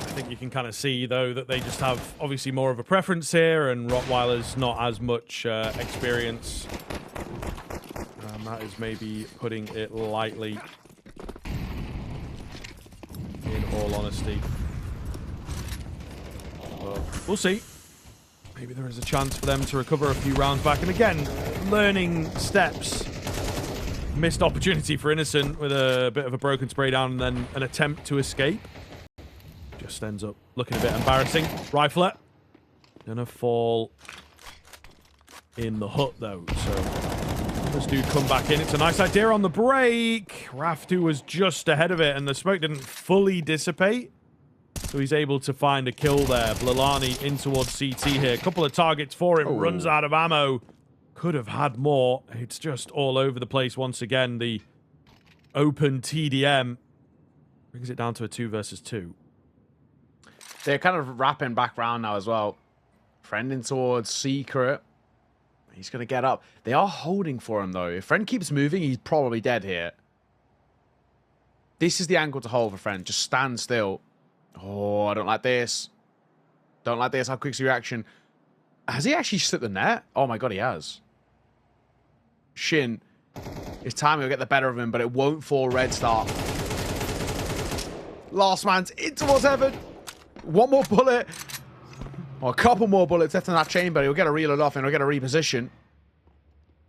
I think you can kind of see, though, that they just have obviously more of a preference here, and Rottweilers not as much experience. That is maybe putting it lightly, in all honesty. But we'll see. Maybe there is a chance for them to recover a few rounds back. And again, learning steps. Missed opportunity for Innocent with a bit of a broken spray down and then an attempt to escape. Just ends up looking a bit embarrassing. Rifler. Gonna fall in the hut though. So this dude come back in. It's a nice idea on the break. Raftu was just ahead of it and the smoke didn't fully dissipate. So he's able to find a kill there. Blalani in towards CT here. A couple of targets for him. Runs out of ammo. Could have had more. It's just all over the place once again. The open TDM brings it down to a 2 versus 2. They're kind of wrapping back round now as well. Friend in towards Secret. He's going to get up. They are holding for him, though. If Friend keeps moving, he's probably dead here. This is the angle to hold for Friend. Just stand still. Oh, I don't like this. Don't like this. How quick's the reaction? Has he actually slipped the net? Oh, my God, he has. Shin. His timing will get the better of him, but it won't fall Red Star. Last man's in towards heaven. One more bullet. Or a couple more bullets left in that chamber. He'll get a reload off and he'll get a reposition.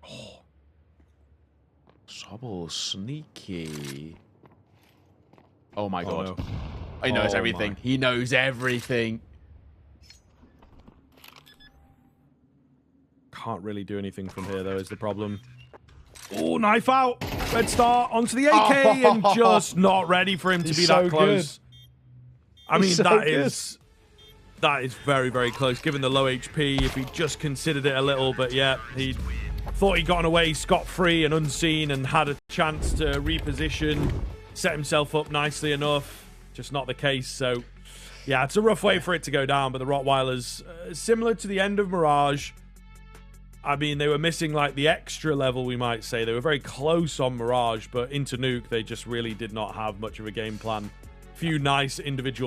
Oh. Sobble sneaky. Oh my God. No. He knows everything. My. He knows everything. Can't really do anything from here, though, is the problem. Oh, knife out. Red Star onto the AK and just not ready for him to be that close. I mean, that is very, very close, given the low HP, if he just considered it a little. But yeah, he thought he'd gotten away scot-free and unseen and had a chance to reposition, set himself up nicely enough. Just not the case. So yeah, it's a rough way for it to go down. But the Rottweilers, similar to the end of Mirage, I mean, they were missing like the extra level, we might say. They were very close on Mirage, but into Nuke, they just really did not have much of a game plan. Few nice individual